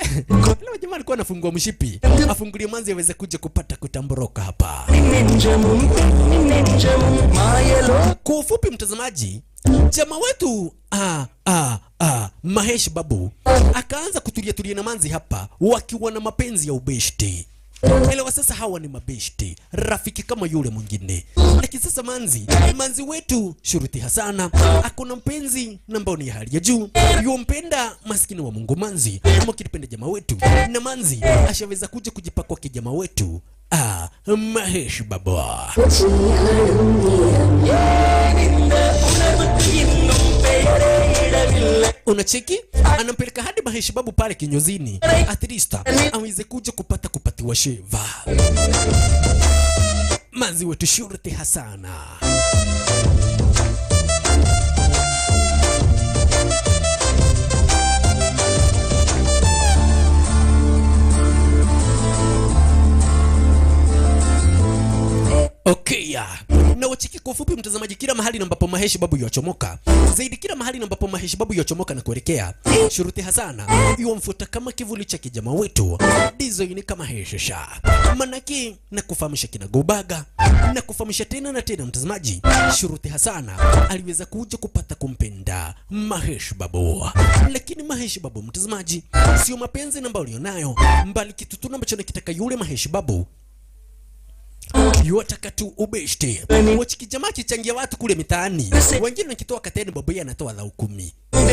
jamaa alikuwa anafungua mshipi. Afungulie Manzi aweze kuja kupata kutamboroka hapa. Kwa ufupi mtazamaji, jamaa wetu Mahesh Babu akaanza kutulia na Manzi hapa wakiwa na mapenzi ya ubeshte. Elewa sasa hawa ni mabeshte, rafiki kama yule mwingine. Lakini sasa Manzi wetu Shurti Hassan akona mpenzi ambao ni hali ya juu. Yumpenda maskini wa Mungu Manzi, ama kipenda jamaa wetu. Na Manzi ashaweza kuja kujipakwa kwa jamaa wetu Mahesh Babu. Unacheki? Anampeleka hadi Mahesh Babu pale kinyozini. At least aweze kuja kupatiwa sheva. Manzi wetu Shurti Hassan. Okay. Na wachiki kwa ufupi mtazamaji, kila mahali ambapo Mahesh Babu yochomoka zaidi, kila mahali ambapo Mahesh Babu yochomoka na kuelekea Shuruti Hasana yomfuta kama kivuli cha kijama wetu design kama Heshesha. Manaki na kufahamisha kina Gobaga na kufahamisha tena na tena mtazamaji, Shuruti Hasana aliweza kuja kupata kumpenda Mahesh Babu, lakini Mahesh Babu mtazamaji, sio mapenzi namba ulionayo, mbali kitu tu ambacho nakitaka yule Mahesh Babu yuataka tu ubeshte. Wachiki jamaa kichangia watu kule mitaani, wengine wakitoa kateni babu yeye anatoa la 10.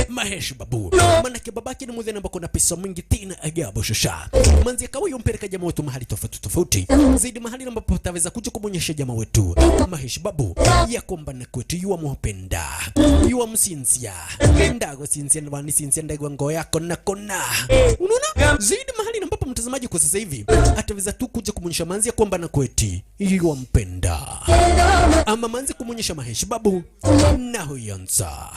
Mahesh Babu manake babake ni mudhena ambako na pesa mingi tena ajabu shosha. Manzi akawa yompeleka jamaa wetu mahali tofauti zaidi, mahali ambapo ataweza kuja kumonyesha jamaa wetu Mahesh Babu ya kwamba na kwetu yuwa muhopenda yuwa msinsia ndago sinsia ndani sinsia ndago ngo yako na kona. Unaona zaidi mahali ambapo mtazamaji kwa sasa hivi ataweza tu kuja kumonyesha manzi ya kwamba na kwetu yuwa mpenda, ama manzi kumonyesha Mahesh Babu na huyonsa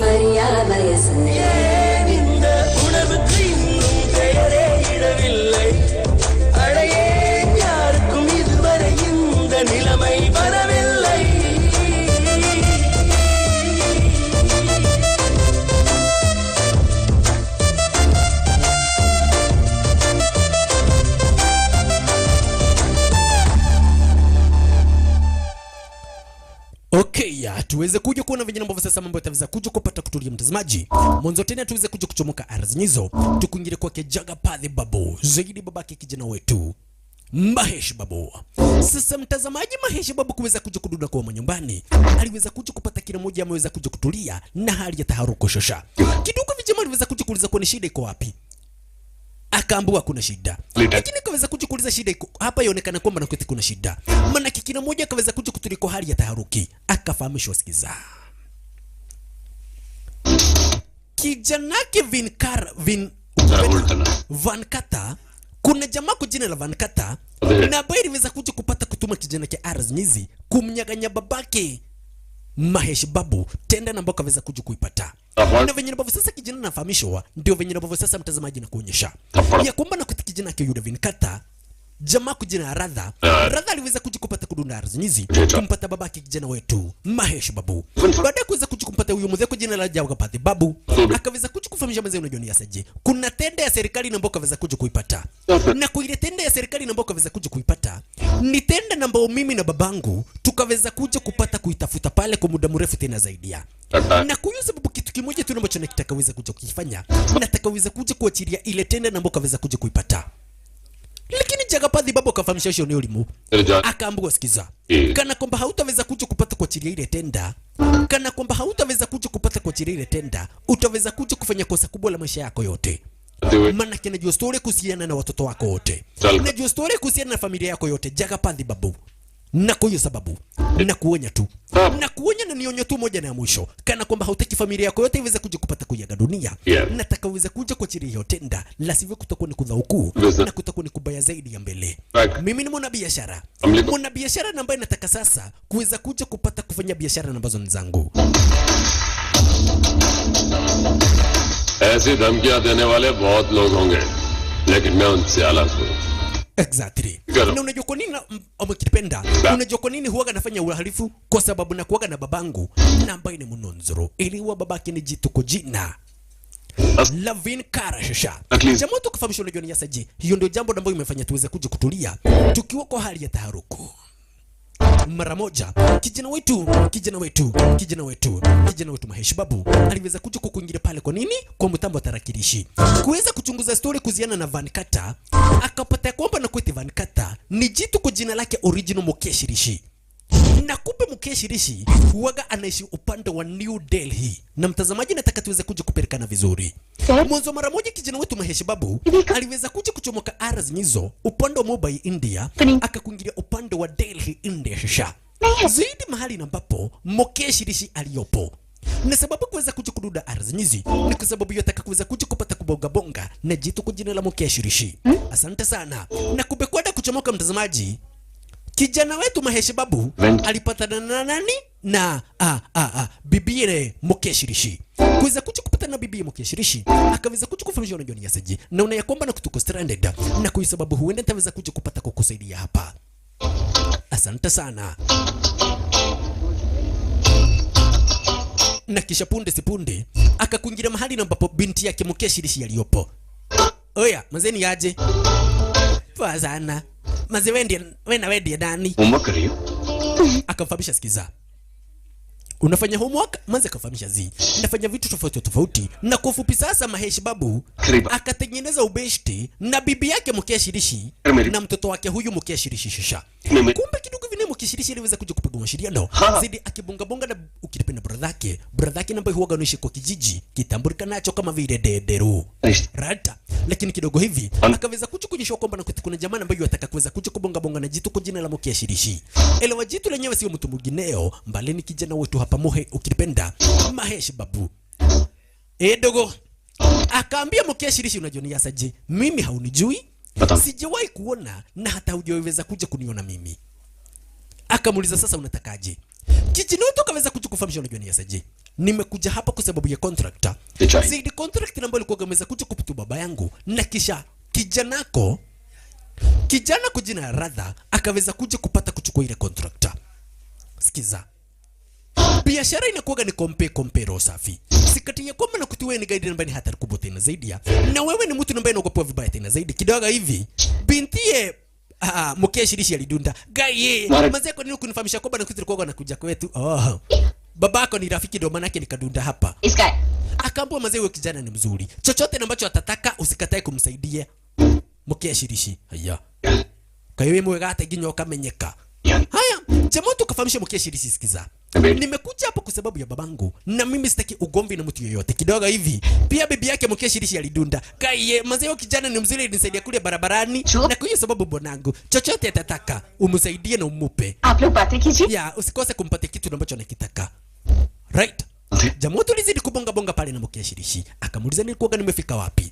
Okay, tuweze kuja kuona vijana ambavyo sasa mambo yataweza kuja kupata kutulia mtazamaji. Mwanzo tena tuweze kuja kuchomoka ardhi hizo, tukuingilie kwake Jagapathy Babu, zaidi babake kijana wetu Mahesh Babu. Sasa mtazamaji, Mahesh Babu kuweza kuja kududa kwa nyumbani, aliweza kuja kupata kila mmoja ameweza kuja kutulia na hali ya taharuku shosha. Kidogo vijana aliweza kuja kuuliza kwa ni shida iko wapi? Akaambiwa kuna shida. Lakini kaweza kuja kuuliza shida iko hapa, yaonekana kwamba na kwetu kuna shida. Maana kila mmoja akaweza kuja kutuliko hali ya taharuki, akafahamishwa sikiza. Kijanake Vankata, kuna jamaa kwa jina la Vankata na ambaye aliweza kuja kupata kutuma kijana ke Arznizi kumnyaganya babake Mahesh Babu tenda na ambao kaweza kuja kuipata. Na venye ambavyo sasa kijana anafahamishwa, ndio venye ambavyo sasa mtazamaji na kuonyesha ya kwamba na kuti kijana ke yule Vankata jamaa kujina Radha aliweza kuja kupata kudunda Arznizi kumpata babake kijana wetu Mahesh Babu. Baada ya kuweza kuja kumpata huyo mzee kwa jina la Jagapathy Babu, akaweza kuja kufahamisha mzee, unajua ni asaje, kuna tenda ya serikali na ambao kaweza kuja kuipata, na kwa ile tenda ya serikali na ambao kaweza kuja kuipata ni tenda na ambao mimi na babangu tukaweza kuja kupata kuitafuta pale kwa muda mrefu tena zaidi ya. Na kwa hiyo sababu kitu kimoja tu ambacho nakitakaweza kuja kukifanya, natakaweza kuja kuachilia ile tenda na ambao kaweza kuja kuipata. Lakini Jagapathy Babu akafahamisha hiyo ni ulimu. Akaambiwa sikiza, kana kwamba hautaweza kuja kupata kuachilia ile tenda, kana kwamba hautaweza kuja kupata kuachilia ile tenda, utaweza kuja kufanya kosa kubwa la maisha yako yote. Maana kinajua story kuhusiana na watoto wako wote, najua story kuhusiana na familia yako yote Jagapathy Babu. Na kwa hiyo sababu na kuonya tu, na kuonya na nionyo tu moja na ya mwisho, kana kwamba hautaki familia yako yote iweze kuja kupata kuyaga dunia. Nataka uweze kuja kwa chini hiyo tenda, la sivyo kutakuwa ni kudhauku na kutakuwa ni kubaya zaidi ya mbele. Mimi ni mwanabiashara na ambaye nataka sasa kuweza kuja kupata kufanya biashara ambazo ni zangu. ऐसी धमकियां देने वाले बहुत लोग होंगे, लेकिन मैं उनसे अलग हूं. Exactly. Na unajua kwa nini amekipenda? Unajua kwa nini huaga nafanya uhalifu? Kwa sababu na kuaga na babangu na ambaye ni Munonzoro. Iliwa babake ni jitu kwa jina Lavin Karashasha. Jamaa tu kufahamishwa, unajua ni yasaji. Hiyo ndio jambo ambalo imefanya tuweze kuja kutulia tukiwa kwa hali ya taharuku. Mara moja kijana wetu Mahesh Babu aliweza kuja kukuingia pale. Kwa nini? Kwa mtambo wa tarakilishi kuweza kuchunguza story kuhusiana na Vankata, akapata kwamba na kweti Vankata ni jitu kwa jina lake original Mukesh Rishi, na kumbe Mukesh Rishi huaga anaishi upande wa New Delhi. Na mtazamaji, nataka tuweze kuja kupelekana vizuri. Mwanzo mara moja kijana wetu Mahesh Babu aliweza kuja kuchomoka Arznizo upande wa Mumbai India, akakuingilia upande wa Delhi India sha zaidi mahali ambapo Mukesh Rishi aliyopo. Na sababu kuweza kuja kududa Arznizi ni kwa sababu yotaka kuweza kuja kupata kubonga na jitu kwa jina la Mukesh Rishi. Asante sana. Na kumbe kwenda kuchomoka mtazamaji, kijana wetu Mahesh Babu alipatana na nani? Na bibiye Mukesh Rishi. Kuweza kuja kupatana na bibiye Mukesh Rishi, akaweza kuja kufahamisha unajua ni yasaji, na unaya kwamba na kutuko stranded, na kwa sababu huenda nitaweza kuja kupata kukusaidia hapa. Asante sana. na kisha punde sipunde akakuingira mahali na ambapo binti yake Mukeshirishi aliyopo. Oya, mazeni aje? Poa sana. Maze wewe ndani. Homework कर रही हो? Akamfahamisha sikiza. Unafanya homework? Manze akafahamisha nafanya vitu tofauti tofauti. Na kwa ufupi sasa Mahesh Babu akatengeneza ubeshti na bibi yake Mukeshirishi na mtoto wake huyu Mukeshirishi Shisha. Kumbe kidogo vile Mukeshirishi aliweza kuja kupiga mashiriano. Zidi akibonga bonga na ukipenda brother yake ambaye huaga anaishi kwa kijiji kitambulika nacho kama vile Dederu. Rata. Lakini kidogo hivi akaweza kuja kunyeshwa kwamba na kuna jamaa ambaye anataka kuweza kuja kubonga bonga na jitu kwa jina la Mukeshirishi. Elewa jitu lenyewe sio mtu mwingineo, mbali ni kijana wetu hapa Mohe ukipenda Mahesh Babu. Dogo akaambia Mukeshirishi, unajua saje, mimi haunijui, sijawahi kuona na hata hujaweza kuja kuniona mimi. Akamuuliza sasa unatakaje? Kijinoto kaweza kuja kufahamisha, unajua saje, nimekuja hapa kwa sababu ya contractor. Zaidi contract ambayo alikuwa ameweza kuja kupitia baba yangu na kisha kijana kujina Radha akaweza kuja kupata kuchukua ile contractor. Sikiza. Biashara inakuwa ni compare safi. Sikati ya kwamba na kutiwe ni guide ambaye ni hatari kubwa tena zaidi ya. Na wewe ni mtu ambaye unaogopa vibaya tena zaidi. Kidogo hivi bintie Mukeshirishi alidunda. Gaye, mazee kwa nini kunifahamisha kwamba na kutiri kwa anakuja kwetu? Babako ni rafiki ndio maana yake nikadunda hapa. Akaambia mazee wewe kijana ni mzuri. Chochote ambacho atataka usikatae kumsaidia. Mukeshirishi. Haya. Kwa hiyo wewe hata ginyo kamenyeka. Haya, jamaa tukafahamisha Mukeshirishi, sikiza. Nimekuja hapa kwa sababu ya babangu na mimi sitaki ugomvi na mtu yoyote. Kidogo hivi pia bibi yake Mukeshirishi alidunda. Kaiye mazeo kijana ni mzuri, nisaidia kule barabarani na kwa hiyo sababu bonangu chochote atataka umsaidie na umupe. Ya usikose kumpatia kitu ambacho anakitaka. Right. Jamaa tulizidi kubonga bonga pale na Mukeshirishi. Akamuuliza nilikuwa nimefika wapi?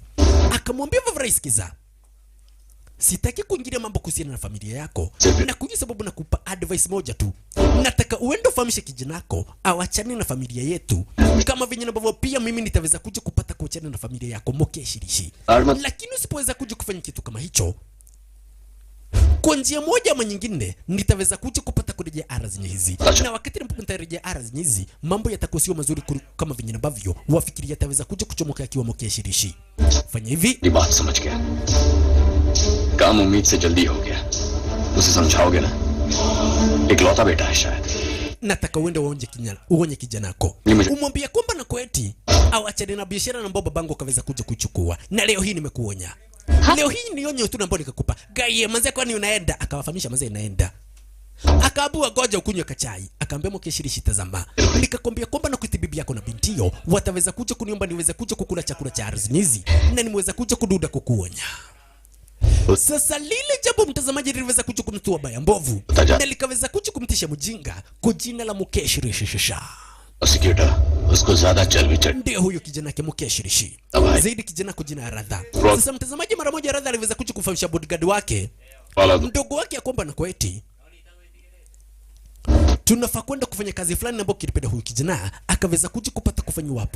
Akamwambia vivyo, sikiza. Sitaki kuingilia mambo kuhusiana na familia yako. Na kwa sababu nakupa advice moja tu. Nataka uende ufahamishe kijinako awachane na familia yetu. Kama venye ambavyo pia mimi nitaweza kuja kupata kuachana na familia yako Mukeshirishi. Lakini usipoweza kuja kufanya kitu kama hicho, kwa njia moja ama nyingine nitaweza kuja kupata kurejea ardhi hizi. Na wakati nitarejea ardhi hizi, mambo yatakuwa sio mazuri kama venye ambavyo wafikiria yataweza kuja kuchomoka akiwa Mukeshirishi. Fanya hivi. ये बात समझ गया. काम उम्मीद से जल्दी हो गया. उसे समझाओगे ना? इकलौता बेटा है शायद. Nataka uende uonye kijanako. Umwambie kwamba na kweti awachane na biashara na babangu kaweza kuja kuchukua. Na leo hii nimekuonya. Leo hii ni onyo tu ambayo nikakupa. Gaye manze kwani unaenda? Akawafahamisha manze naenda. Akaabua goja ukunywe kachai. Akaambia Mukeshirishi, tazama. Nikakwambia kwamba na kweti bibi yako na bintio wataweza kuja kuniomba niweze kuja kukula chakula cha ardhi na nimeweza kuja kududa kukuonya. Sasa lile jambo mtazamaji liliweza kuja kumtua baya mbovu na likaweza kuja kumtisha mjinga kwa jina la Mukeshirishi. उसको ज़्यादा चल भी चढ़. Ndio huyo kijana yake Mukeshirishi. Zaidi kijana kwa jina Radha. Sasa mtazamaji, mara moja Radha aliweza kuja kufahamisha bodyguard wake mdogo wake ya kwamba na kweti tunafaa kwenda kufanya kazi fulani ambayo kilipenda huyu kijana akaweza kuja kupata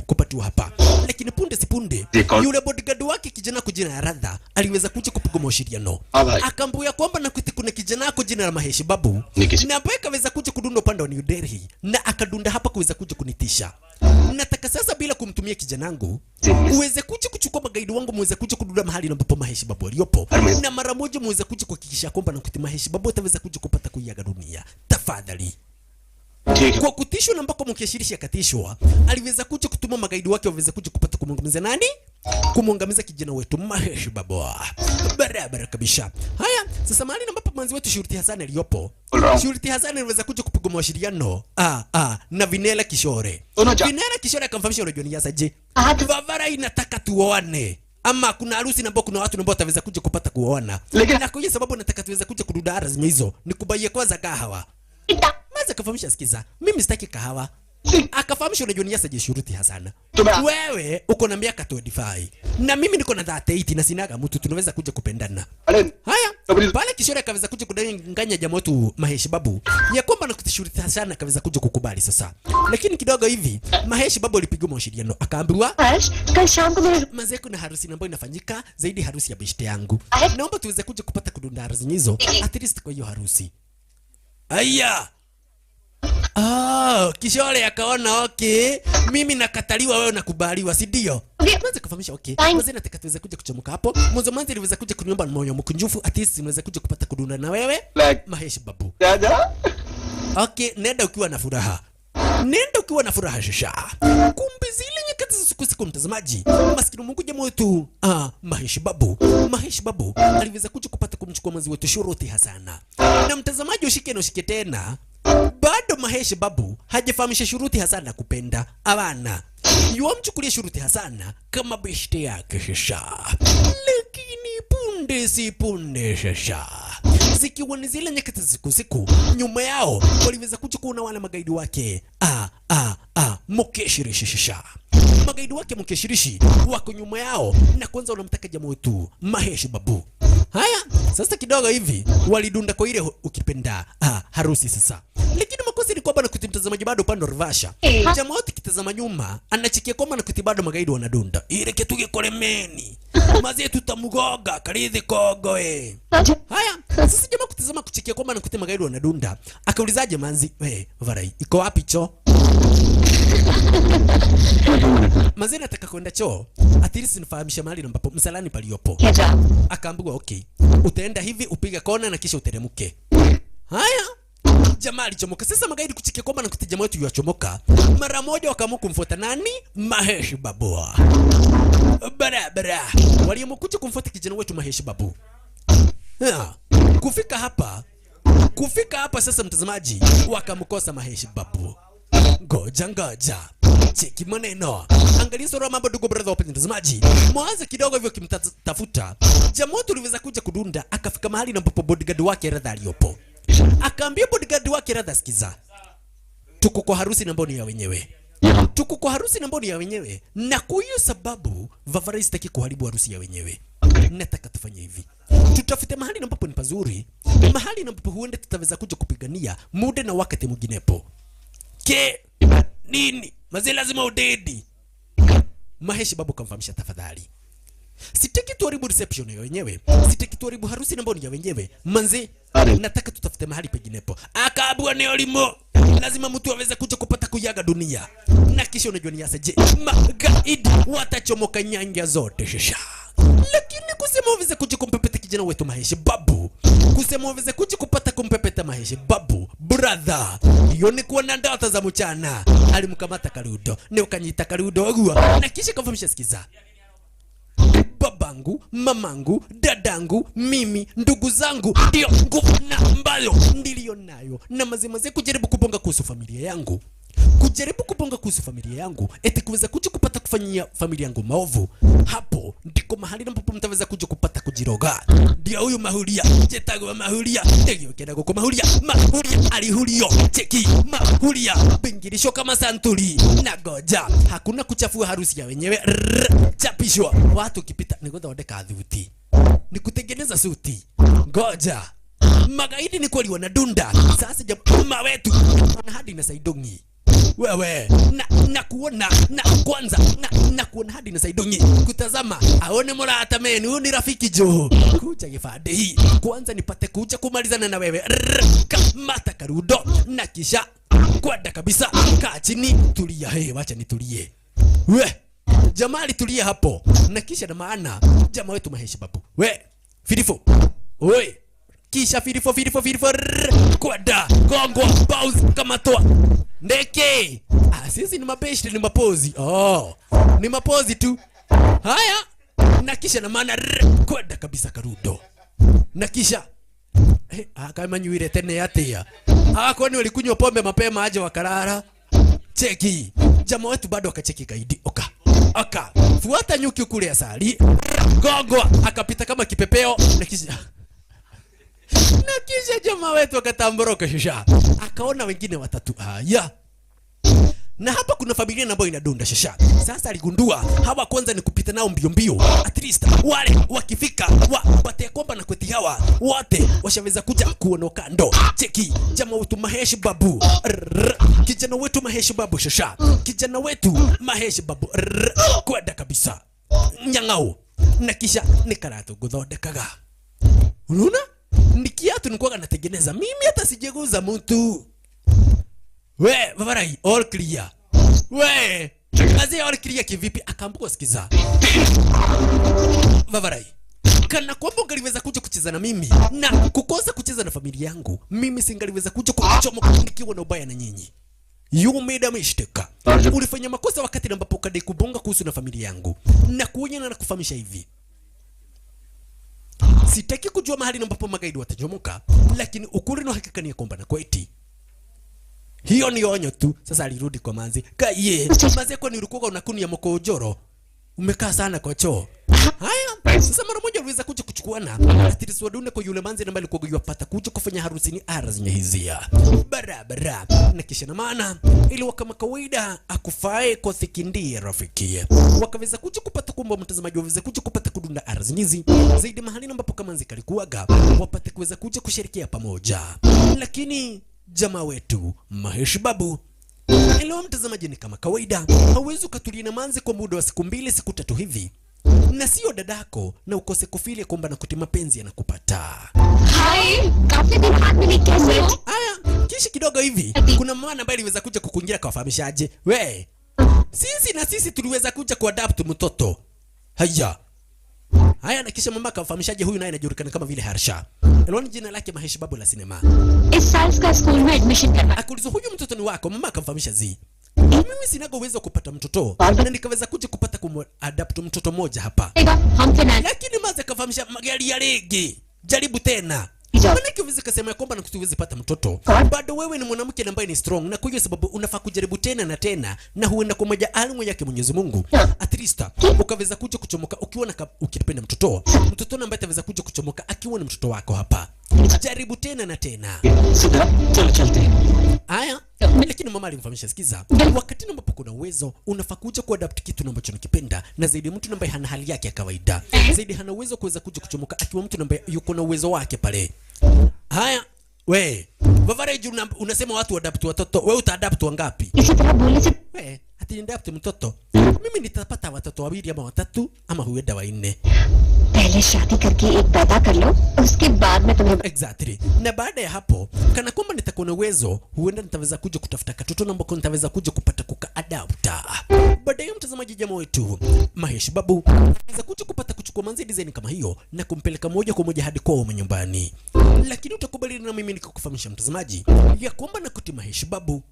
kupatiwa hapa. Lakini punde sipunde yule bodyguard wake kijana kwa jina Radha aliweza kuja kupiga mashiriano. Akambuya kwamba na kuti kuna kijana kwa jina la Mahesh Babu na ambaye akaweza kuja kudunda upande wa New Delhi na akadunda hapa kuweza kuja kunitisha. Nataka sasa bila kumtumia kijanangu uweze kuja kuchukua magaidi wangu muweze kuja kudunda mahali na ambapo Mahesh Babu aliyopo na mara moja muweze kuja kuhakikisha kwamba na kuti Mahesh Babu ataweza kuja kupata kuiaga dunia. Tafadhali. Kwa kutishwa na ambako Mukeshirishi akatishwa, aliweza kuja kutuma magaidi wake waweze kuja kupata kumwangamiza nani? Kumwangamiza kijana wetu Mahesh Babu. Barabara kabisa. Haya, sasa mahali ambapo manzi wetu Shurti Hassan aliyopo. Shurti Hassan aliweza kuja kupiga mawasiliano na Vinela Kishore. Vinela Kishore akamfahamisha unajua ni aje? Vavara inataka tuoane. Ama kuna harusi na ambao kuna watu ambao wataweza kuja kupata kuoana. Na kwa hiyo sababu nataka tuweza kuja kududa ardhi hizo, nikubaie kwanza kahawa. Maza akafahamisha, sikiza, mimi sitaki kahawa. Akafahamisha unajua ni aje Shurti Hassan. Wewe uko na miaka 25 na mimi niko na 38 na sinaga mtu tunaweza kuja kupendana. Haya, pale Kishore akaweza kuja kudanganya jamaa wetu Mahesh Babu ya kwamba na Shurti Hassan akaweza kuja kukubali sasa. Lakini kidogo hivi Mahesh Babu alipiga mashiriano akaambiwa, कल शाम को मेरे mazee kuna harusi ambayo inafanyika zaidi harusi ya beshte yangu. Naomba tuweze kuja kupata kudunda harusi hizo at least kwa hiyo harusi. Aya. Kishore akaona okay, mimi nakataliwa wewe nakubaliwa, si ndio? Kwanza kufahamisha okay. Kwanza nataka tuweze kuja kuchomoka hapo. Mwanzo iliweza kuja kuniomba moyo mkunjufu, at least niweze kuja kupata kudunda na wewe. Mahesh babu. Dada. Okay, nenda ukiwa na furaha. Nenda ukiwa na furaha shasha. Kumbe zile nyakati za siku mtazamaji, maskini Mungu jamaa wetu Mahesh babu aliweza kuja kupata kumchukua mwanzi wetu Shuruti Hasana. Na mtazamaji ushike na ushike tena, bado Mahesh babu hajafahamisha Shuruti Hasana kupenda abana. Yuamchukulia Shuruti Hasana kama beshte yake shasha. Lakini punde si punde shasha, zikiwa ni zile nyakati za siku nyuma yao waliweza kuchukua wale magaidi wake Mukeshirishi shasha. Magaidi wake Mukeshirishi wako nyuma yao, na kwanza unamtaka jamaa wetu Mahesh babu. Haya, sasa kidogo hivi walidunda kwa ile ukipenda harusi sasa. Lakini makosa ni kwamba na kutimtazamaji bado pando rivasha. Jamaa wote kitazama nyuma anachikia kwamba na kutibado magaidi wanadunda. Ile kitu gekolemeni. Mazi tutamugoga karithi kogo Haya, sasa jamaa kutazama kuchikia kwamba na kuti magaidi wanadunda. Akaulizaje manzi, varai, iko wapi choo? Manzi nataka kwenda choo. Atirisi nifahamisha mahali ambapo msalani paliopo. Akaambiwa okay, utaenda hivi upiga kona na kisha uteremke. Haya, jamaa alichomoka. Sasa magaidi kuchikia kwamba na kuti jamaa wetu yuachomoka, mara moja wakaamua kumfuata nani? Mahesh babu. Barabara waliokuja kumfuata kijana wetu Mahesh babu. Kufika hapa sasa mtazamaji, wakamkosa Mahesh babu. Ngoja cheki maneno, angalia sura mambo ndugu brother wapenzi mtazamaji. Mwanzo kidogo hivyo kimtafuta jamaa wetu aliweza kuja kudunda, akafika mahali na ambapo bodyguard wake Radha aliyopo. Akaambia bodyguard wake Radha, sikiza, tuko kwa harusi na mboni ya wenyewe. Na kwa hiyo sababu Vavarai sitaki kuharibu harusi ya wenyewe. Nataka tufanye hivi, tutafute mahali ambapo ni pazuri, mahali ambapo huende tutaweza kuja kupigania muda na wakati mwinginepo. Nini? Maze lazima udedi. Mahesh babu kamfahamisha, tafadhali, sitaki tuharibu reception ya wenyewe, sitaki tuharibu harusi na mboni ya wenyewe. Manze, nataka tutafute mahali penginepo. Akaabua ni olimo, lazima mtu aweze kuja kupata kuyaga dunia. Na kisha unajua ni asaje, magaidi watachomoka nyanja zote shasha. Lakini kusema uweze kuja kumpepeta kijana wetu Mahesh babu, kusema uweze kuja kupata kumpepeta Mahesh babu, brother, hiyo ni kuwa na ndoto za mchana. Alimkamata Karudo, ni ukanyita Karudo agua, na kisha kafahamisha, sikiza, babangu, mamangu, dadangu, mimi, ndugu zangu, ndio nguvu na ambayo nilio nayo, na maze kujaribu kuponga kuhusu familia yangu. Eti kuweza kuja kupata kufanyia familia yangu maovu. Hapo ndiko mahali ambapo mtaweza kuja kupata kujiroga. Ndio huyu Mahuria, jetagwa Mahuria, ndio kenda kwa Mahuria alihulio, cheki Mahuria bingirisho kama santuri. Na goja, hakuna kuchafua harusi ya wenyewe. Chapishwa watu kipita, ngoja wadeka dhuti, nikutengeneza suti. Goja, magaidi ni kweli wanadunda. Sasa jamaa wetu na hadi na Saidongi wewe na kuona na kwanza na kuona hadi na Saidongi kutazama aone murata menu ni rafiki jo kuja gifade hii kwanza nipate kuja kumalizana na wewe kamata Karudo na kisha kwenda kabisa kaa chini tulia. Wacha nitulie we jamali, tulia hapo na kisha na maana jamaa wetu Mahesh babu we Filifo we kisha Filifo kwenda gongo pause kama toa ndeke. Sisi ni mabeshte, ni mapozi. Ni mapozi tu. Haya, na kisha na maana kwenda kabisa Karudo. Na kisha kama nyuire tene yatia. Kwani walikunywa pombe mapema aje wakarara. Cheki. Jamaa wetu bado akacheki gaidi. Oka. Fuata nyuki kule asali. Gongo akapita kama kipepeo na kisha jamaa wetu akatamboroka shasha. Akaona wengine watatu. Haya. Na hapa kuna familia ambayo inadunda shasha. Sasa aligundua hawa kwanza ni kupita nao mbio. At least wale wakifika wapate kwamba na kweti hawa wote washaweza kuja kuonoka ndo. Cheki jamaa wetu Mahesh babu. Kijana wetu Mahesh babu shasha. Kijana wetu Mahesh babu. Kwenda kabisa. Nyangao. Na kisha nikaratu guthodekaga. Unaona? Nikiatu nikuwa natengeneza. Mimi hata sijeguza mtu. We Vavarai, all clear. We kazi all clear kivipi? Akaambiwa sikiza Vavarai, kana kwamba ungaliweza kuja kucheza na mimi na kukosa kucheza na familia yangu, mimi singaliweza kuja kuchomoka nikiwa na ubaya na nyinyi. You made a mistake. Ulifanya makosa wakati ambapo kadai kubonga kuhusu na familia yangu na kuonya na kufahamisha hivi. Sitaki kujua mahali ambapo magaidi watajomoka, lakini ukweli na hakika ni kwamba na kweti hiyo ni onyo tu. Sasa alirudi kwa Manzi. Kaye, Manzi kwa nilikuwa unakunia mkojoro. Umekaa sana kwa choo. Haya, sasa mara moja aliweza kuja kuchukuana. Atirisi wadune kwa yule Manzi ambaye alikuwa yupata kuja kufanya harusi ni zenye hizia. Barabara. Na kisha na maana ili kama kawaida akufae kwa thikindie rafiki. Wakaweza kuja kupata kumba mtazamaji waweza kuja kupata kudunda hizi. Zaidi mahali ambapo kama Manzi kalikuaga wapate kuweza kuja kushirikia pamoja. Lakini jamaa wetu Mahesh Babu, leo mtazamaji, ni kama kawaida hauwezi ukatulia na Manzi kwa muda wa siku 2 siku 3 hivi na sio dadako na ukose kufili kwamba na kuti mapenzi yanakupata. Hai, kafi din baad mili kaise ho? Aya, kishi kidogo hivi kuna mwana ambaye aliweza kuja kukungira kwa fahamishaje. We, sisi tuliweza kuja kuadapt mtoto. Haya na kisha mama kafahamishaje huyu naye anajulikana kama vile Harsha. Eloni jina lake Mahesh Babu la sinema. Is साल का स्कूल में एडमिशन करना. Akulizo huyu mtoto ni wako, mama akamfahamisha zi. Mimi sinaga uwezo kupata mtoto na nikaweza kuja kupata kumadapt mtoto moja hapa. Lakini maza kafahamisha magari ya ligi. Jaribu tena. Maana kiwezi kasema kwamba nakusiwezi pata mtoto. Bado wewe ni mwanamke ambaye ni strong na kwa hiyo sababu unafaa kujaribu tena na tena na huenda kwa moja alimu yake Mwenyezi Mungu. At least ukaweza kuja kuchomoka ukiwa na ukipenda mtoto ambaye ataweza kuja kuchomoka akiwa ni mtoto wako hapa. Jaribu tena na tena. Sudha, chalo chalte. Aya, lakini mama alimfahamisha sikiza, wakati ambapo kuna uwezo unafaa kuja kuadapt kitu ambacho unakipenda, na zaidi mtu ambaye hana hali yake ya kawaida. Zaidi hana uwezo kuweza kuja kuchomoka akiwa mtu ambaye yuko na uwezo wake pale. Haya, we, Vavareju unasema watu adapt watoto, wewe utaadapt wangapi? We, ati adapt mtoto. Mimi nitapata watoto 2 ama 3 ama huenda 4. पहले शादी करके एक पैदा कर लो, उसके बाद मैं तुम्हें exactly. Na baada ya hapo kana kwamba nitakuwa na uwezo huenda nitaweza kuja kutafuta katoto ambako nitaweza kuja kupata kuka adapta. Baadaye mtazamaji jamaa wetu Mahesh Babu anaweza kuja kupata kuchukua Manzi design kama hiyo na kumpeleka moja kwa moja hadi kwao nyumbani. Lakini utakubali na mimi nikakufahamisha mtazamaji ya kwamba na kuti Mahesh Babu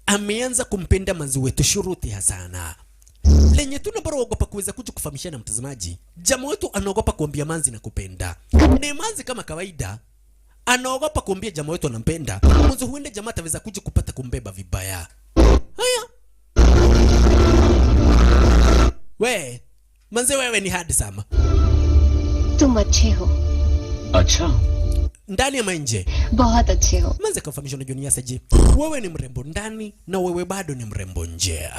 ameanza kumpenda Manzi wetu Shuruti Hasana. Lenye tu nambara wagopa kuweza kuja kufahamishana mtazamaji. Jamaa wetu anaogopa kuambia Manzi na kupenda. Na Manzi kama kawaida anaogopa kuambia jamaa wetu anampenda. Mwanzo huenda jamaa ataweza kuja kupata kumbeba vibaya. Haya. We, Manzi wewe ni hadi sama. तुम अच्छे हो. अच्छा. Ndani ama nje? बहुत अच्छे हो. Manzi kafahamishwa na Junior Saji. Wewe ni mrembo ndani na wewe bado ni mrembo nje.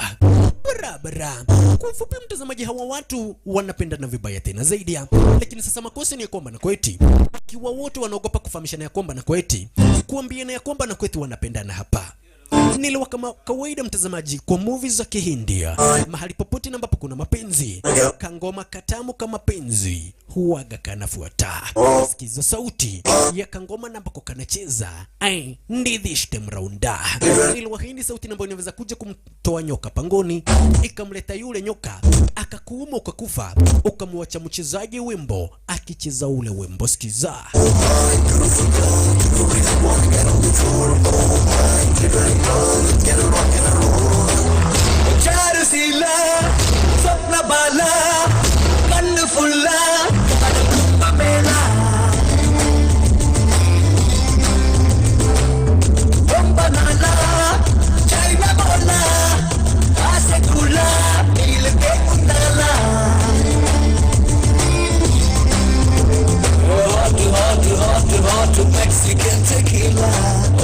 Barabara. Kwa ufupi mtazamaji, hawa watu wanapenda na vibaya tena zaidi ya. Lakini sasa makosa ni ya kwamba na kweti kiwa wote wanaogopa kufahamishana ya kwamba na kweti kuambiana ya kwamba na kweti wanapendana hapa. Niliwa kama kawaida mtazamaji kwa movies za Kihindia, mahali popote ambapo kuna mapenzi, kangoma katamu kama penzi huaga kanafuata. Sikiza sauti ya kangoma ambako kanacheza ndidhishte mraunda. Niliwa hindi sauti ambayo inaweza kuja kumtoa nyoka pangoni, ikamleta yule nyoka akakuuma ukakufa, ukamwacha mchezaji wimbo akicheza ule wimbo. Sikiza. Charushila स्वप्न बाला कन्न फुल्ला मेला बनाना चाइना बोला आसे खुला नील के Kundla hot Mexican tequila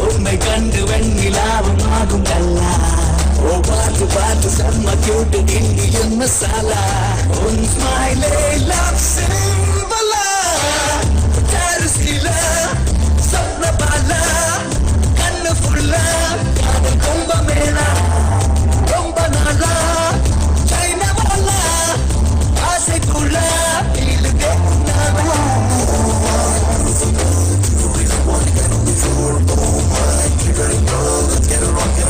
oh my god vanilla magum dalla oh baatu sama cute Indian masala on smile love symbol Tarsila sapna bala kanna fulla kumba mela kumba nala China bola ase kula il de nala Let's get it rock.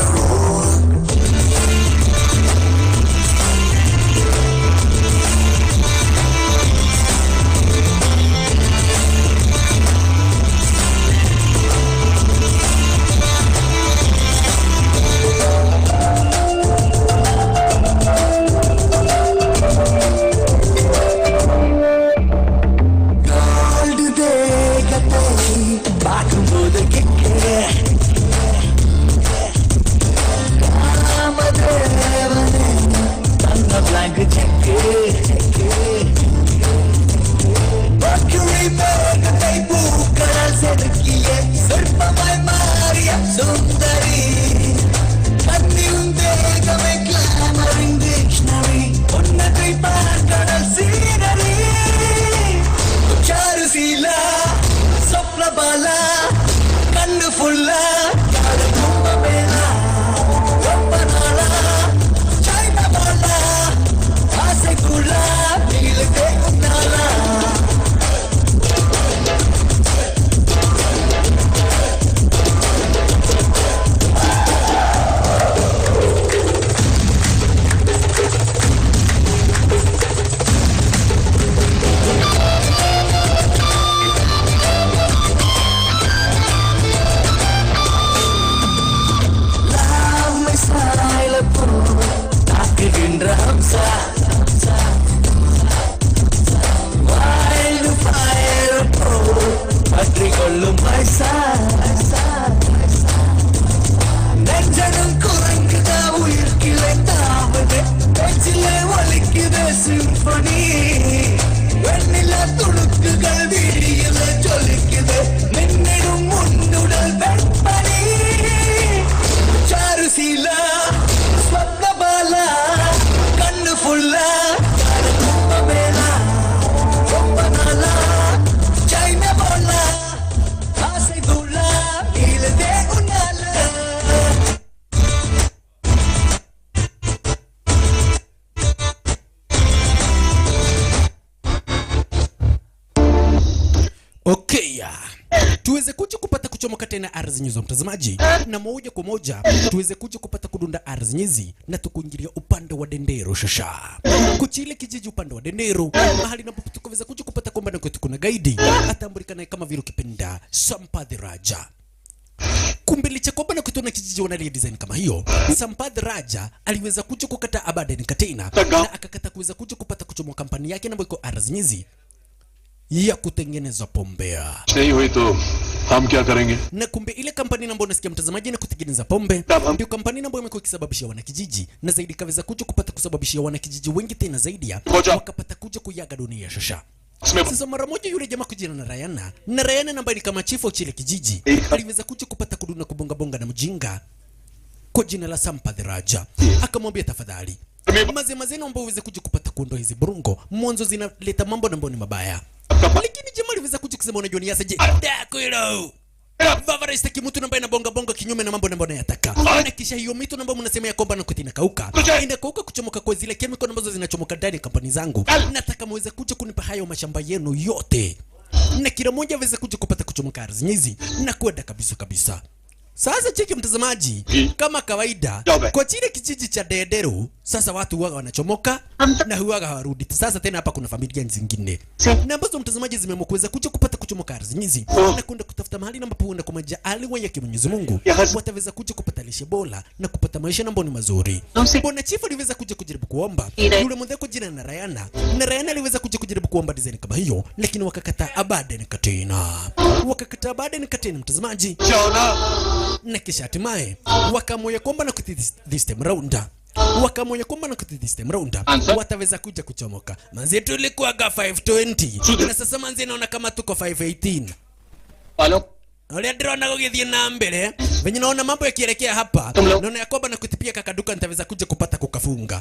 Okay. Tuweze kuja kupata kuchomoka tena ardhi nyizo mtazamaji, na moja kwa moja tuweze kuja kupata kudunda ardhi nyizi na tukuingilia upande wa Dendero shasha. Kuchile kijiji upande wa Dendero, mahali na tukaweza kuja kupata kwamba na kwetu kuna gaidi atambulikana kama vile ukipenda Sampadhi Raja. Kumbe licha kwamba na kwetu na kijiji wanalia design kama hiyo, Sampadhi Raja aliweza kuja kukata Abadan Katina na akakata kuweza kuja kupata kuchomoka kampani yake na iko ardhi nyizi ya kutengeneza pombe. नहीं हुई तो हम क्या करेंगे? Na kumbe ile kampani ambayo unasikia mtazamaji na kutengeneza pombe ndio kampani ambayo imekuwa ikisababishia wanakijiji na zaidi kaweza kuja kupata kusababishia wanakijiji wengi tena zaidi ya wakapata kuja kuyaga dunia shasha. Sasa mara moja yule jamaa kujina na Rayana ambaye ni kama chifu wa chile kijiji aliweza kuja kupata kuduna kubonga bonga na mjinga kwa jina la Sampadhi Raja. Akamwambia tafadhali mazee naomba uweze kuja kupata kuondoa hizi burungo, mwanzo zinaleta mambo ambayo ni mabaya. Lakini jamaa aliweza kuja kusema unajua ni asaje dakwilo Vavara sitaki mtu ambaye anabonga bonga kinyume na mambo ambayo anayataka. Na kisha hiyo mito ambayo mnasema ya kwamba nakutina kauka inakauka kuchomoka kwa zile chemical ambazo zinachomoka ndani ya kampani zangu. Nataka muweze kuja kunipa hayo mashamba yenu yote, na kila mmoja aweze kuja kupata kuchomoka ardhi nyizi na kwenda kabisa. Sasa cheki mtazamaji, kama kawaida kwa chile kijiji cha Dendero, sasa watu huaga wanachomoka na huaga hawarudi. Sasa tena hapa kuna familia zingine na ambazo mtazamaji zimemweza kuja kupata kuchomoka ardhi nyizi na kwenda kutafuta mahali ambapo huenda kwa majaliwa yake Mwenyezi Mungu wataweza kuja kupata lishe bora na kupata maisha ambayo ni mazuri. Bwana chief aliweza kuja kujaribu kuomba yule mmoja kwa jina na Rayana aliweza kuja kujaribu kuomba design kama hiyo, lakini wakakataa Abadan Katina mtazamaji. Na kisha hatimaye wakamoya kwamba na this time round wataweza kuja kuchomoka. Manzi tulikuwa 520 na sasa manzi naona kama tuko 518. Ole drona gogithie na mbele venye naona mambo yakielekea hapa, naona ya kwamba na kutipia kakaduka nitaweza kuja kupata kukafunga.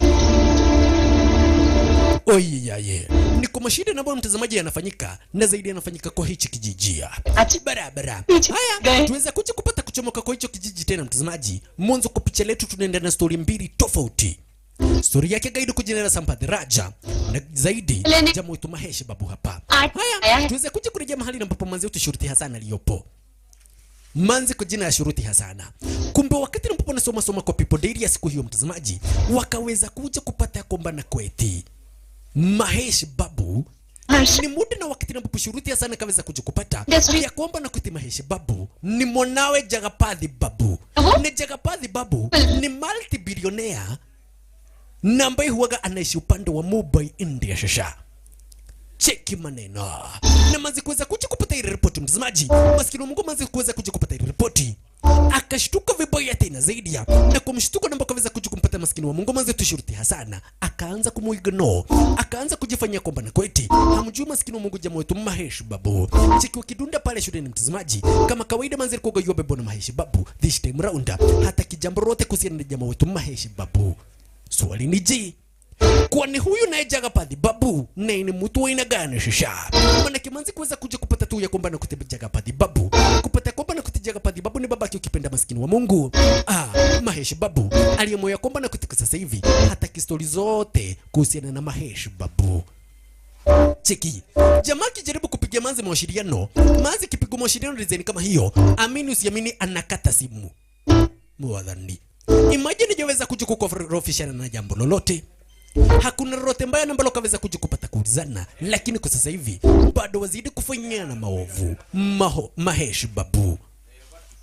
Oye ni kwa mashida na bwana mtazamaji yanafanyika na zaidi yanafanyika kwa hichi kijiji barabara. Haya tuweza kuja kupata kuchomoka kwa hicho kijiji tena mtazamaji. Mwanzo kwa picha letu tunaenda na story mbili tofauti. Story yake gaidi kujina Sampadhi Raja na zaidi jamaa wetu Mahesh Babu hapa. Haya tuweza kuja kurejea mahali ambapo manzi wetu Shuruti Hasana aliyopo. Manzi kwa jina ya Shuruti Hasana. Kumbe wakati ambapo nasoma kwa People Daily ya siku hiyo mtazamaji, wakaweza kuja kupata kwamba na kweti Mahesh Babu ni muda na wakati ambapo Shuruti Hasana kaweza kuja kupata ya kwamba na kweti Mahesh Babu ni mwanawe Jagapadhi Babu. Na Jagapadhi Babu ni multi-billionaire na ambaye huwaga anaishi upande wa Mumbai, India shasha. Cheki maneno. Na manzi kuweza kuja kupata ile report mtazamaji. Maskini Mungu manzi kuweza kuja kupata ile report. Akashtuka vibaya tena zaidi ya. Na kumshtuka namba kaweza kuja kumpata maskini wa Mungu manzi tu Shuruti Hasana. Akaanza kumuignore. Akaanza kujifanyia kwamba na kweti hamjui maskini wa Mungu jamaa wetu Mahesh Babu. Cheki wakidunda pale shuleni mtazamaji. Kama kawaida manzi alikuwa yua bebo na Mahesh Babu. This time round hata kijambo lote kuhusiana na jamaa wetu Mahesh Babu. Swali ni je, kwani huyu naye Jagapadhi Babu naye ni mtu wa aina gani shasha? Maana kimanzi kuweza kuja kupata tu ya kwamba na kutibu Jagapadhi Babu, kupata kwamba na kutibu Jagapadhi Babu ni babake ukipenda maskini wa Mungu Mahesh Babu aliyemoya kwamba na kutibu sasa hivi hata kistori zote kuhusiana na Mahesh Babu. Cheki jamaa kijaribu kupigia manzi mawasiliano, manzi kipigo mawasiliano design kama hiyo, amini usiamini anakata simu muadhani. Imagine jaweza kuja kukorofishana na jambo lolote. Hakuna lolote mbaya ambalo kaweza kuja kupata kuulizana, lakini kwa sasa hivi bado wazidi kufanyana maovu Mahesh Babu.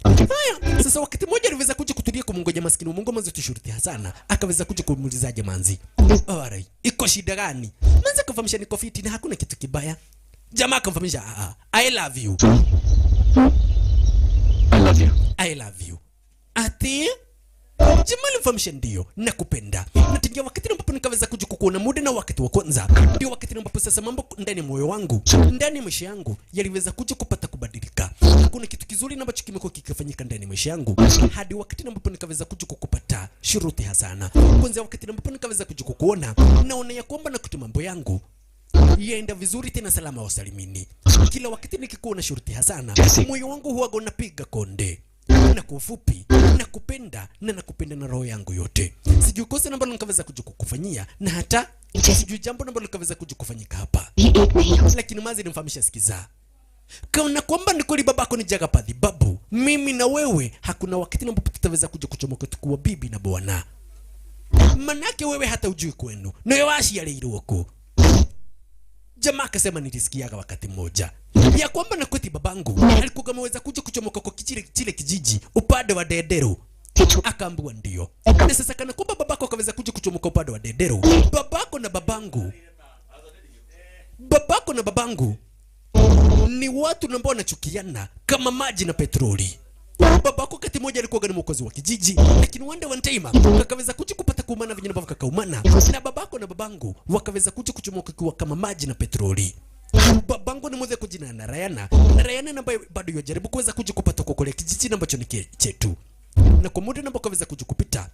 Haya, sasa wakati mmoja aliweza kuja kutulia kumungoja maskini wa Mungu manzi tu Shuruti Hasana, akaweza kuja kumuulizaje manzi. Alright, iko shida gani? Manzi akafahamisha niko fiti na hakuna kitu kibaya. Jamaa akafahamisha I love you. I love you. Ati Jamali famsha ndio nakupenda. Natingia wakati ambapo nikaweza kuja kukuona muda na wakati wa kwanza. Ndio wakati ambapo sasa mambo ndani ya moyo wangu, ndani ya maisha yangu yaliweza kuja kupata kubadilika. Hakuna kitu kizuri ambacho kimekuwa kikifanyika ndani ya maisha yangu hadi wakati ambapo nikaweza kuja kukupata Shuruti Hasana. Kwanza wakati ambapo nikaweza kuja kukuona, naona ya kwamba na kuti mambo yangu yaenda vizuri tena salama wa salimini. Kila wakati nikikuona Shuruti Hasana, moyo wangu huwa unapiga konde. Na kwa ufupi nakupenda na nakupenda na roho yangu yote. Sijui kosa ambalo nikaweza kuja kukufanyia na hata sijui jambo ambalo nikaweza kuja kufanyika hapa. Lakini mazi nimfahamisha sikiza. kana kwamba ni kweli babako ni Jagapathy babu, mimi na wewe hakuna wakati ambapo tutaweza kuja kuchomoka tukuwa bibi na bwana. Manake wewe hata ujui kwenu na wewe washiarirwo huko. Jamaa akasema nilisikiaga wakati mmoja ya kwamba na kweti babangu alikuwa ameweza kuja kuchomoka kwa kile kijiji upande wa Dedero. Akaambiwa ndio. Na sasa kana kwamba babako akaweza kuja kuchomoka upande wa Dedero. Babako na babangu ni watu ambao wanachukiana kama maji na petroli. Babako kati moja alikuwa ni mwokozi wa kijiji, lakini one time akaweza kuja kupata kuumana vijana ambao kakaumana, na babako na babangu wakaweza kuja kuchomoka kwa kama maji na petroli. Babangu ni mmoja kujina na Rayana ambaye bado yajaribu kuweza kuja kupata kwa kule kijiji ambacho ni chetu. Na kwa muda ambao kaweza kuja kupita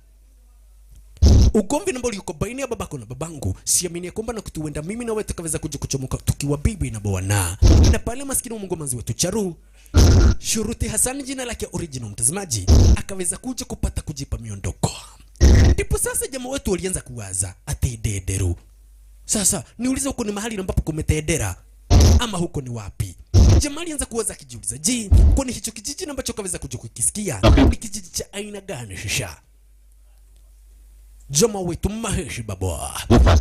ugomvi ambao yuko baina ya babako na babangu, siamini kwamba na kutuenda mimi na wewe tukaweza kuja kuchomoka tukiwa bibi na bwana. Na pale maskini wa Mungu manzi wetu Charu Shuruti Hassan, jina lake original mtazamaji, akaweza kuja kupata kujipa miondoko. Ndipo sasa jamaa wetu walianza kuwaza ati Dedero. Sasa niulize huko ni mahali ambapo kumetedera ama huko ni wapi? Jamaa alianza kuwaza akijiuliza, je, kwani hicho kijiji ambacho kaweza kuja kukisikia ni kijiji cha aina gani shisha? Jamaa wetu Mahesh baba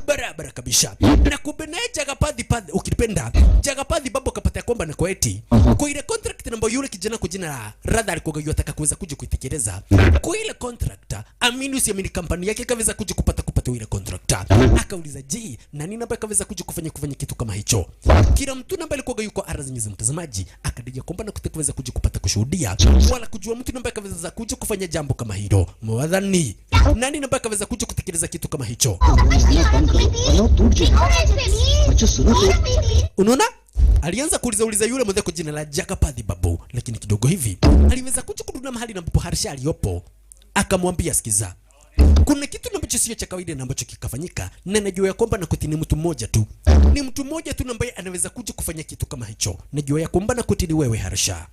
barabara kabisa. Na kubena Jagapathy padhi ukipenda Jagapathy baba kapata kwamba na kwa eti kwa ile contract ambayo yule kijana kwa jina Radha alikuwa yataka kuweza kuja kuitekeleza. Kwa ile contractor amini usiamini kampani yake kaweza kuja kupata ile contractor. Akauliza, je, nani ambaye kaweza kuja kufanya kitu kama hicho? Kila mtu ambaye alikuwa yuko arazinyiza mtazamaji akadija kwamba na kuweza kuja kupata kushuhudia wala kujua mtu ambaye kaweza kuja kufanya jambo kama hilo. Mwadhani nani ambaye kaweza kuja kutekeleza kitu kama hicho? Unaona? Alianza kuuliza yule mmoja kwa jina la Jagapathy babu, lakini kidogo hivi aliweza kuja kuduna mahali ambapo Harsha aliyopo. Akamwambia, sikiza, kuna kitu ambacho sio cha kawaida na ambacho kikafanyika, na najua ya kwamba na kuti ni mtu mmoja tu ambaye anaweza kuja kufanya kitu kama hicho. Najua ya kwamba na kuti ni wewe Harsha.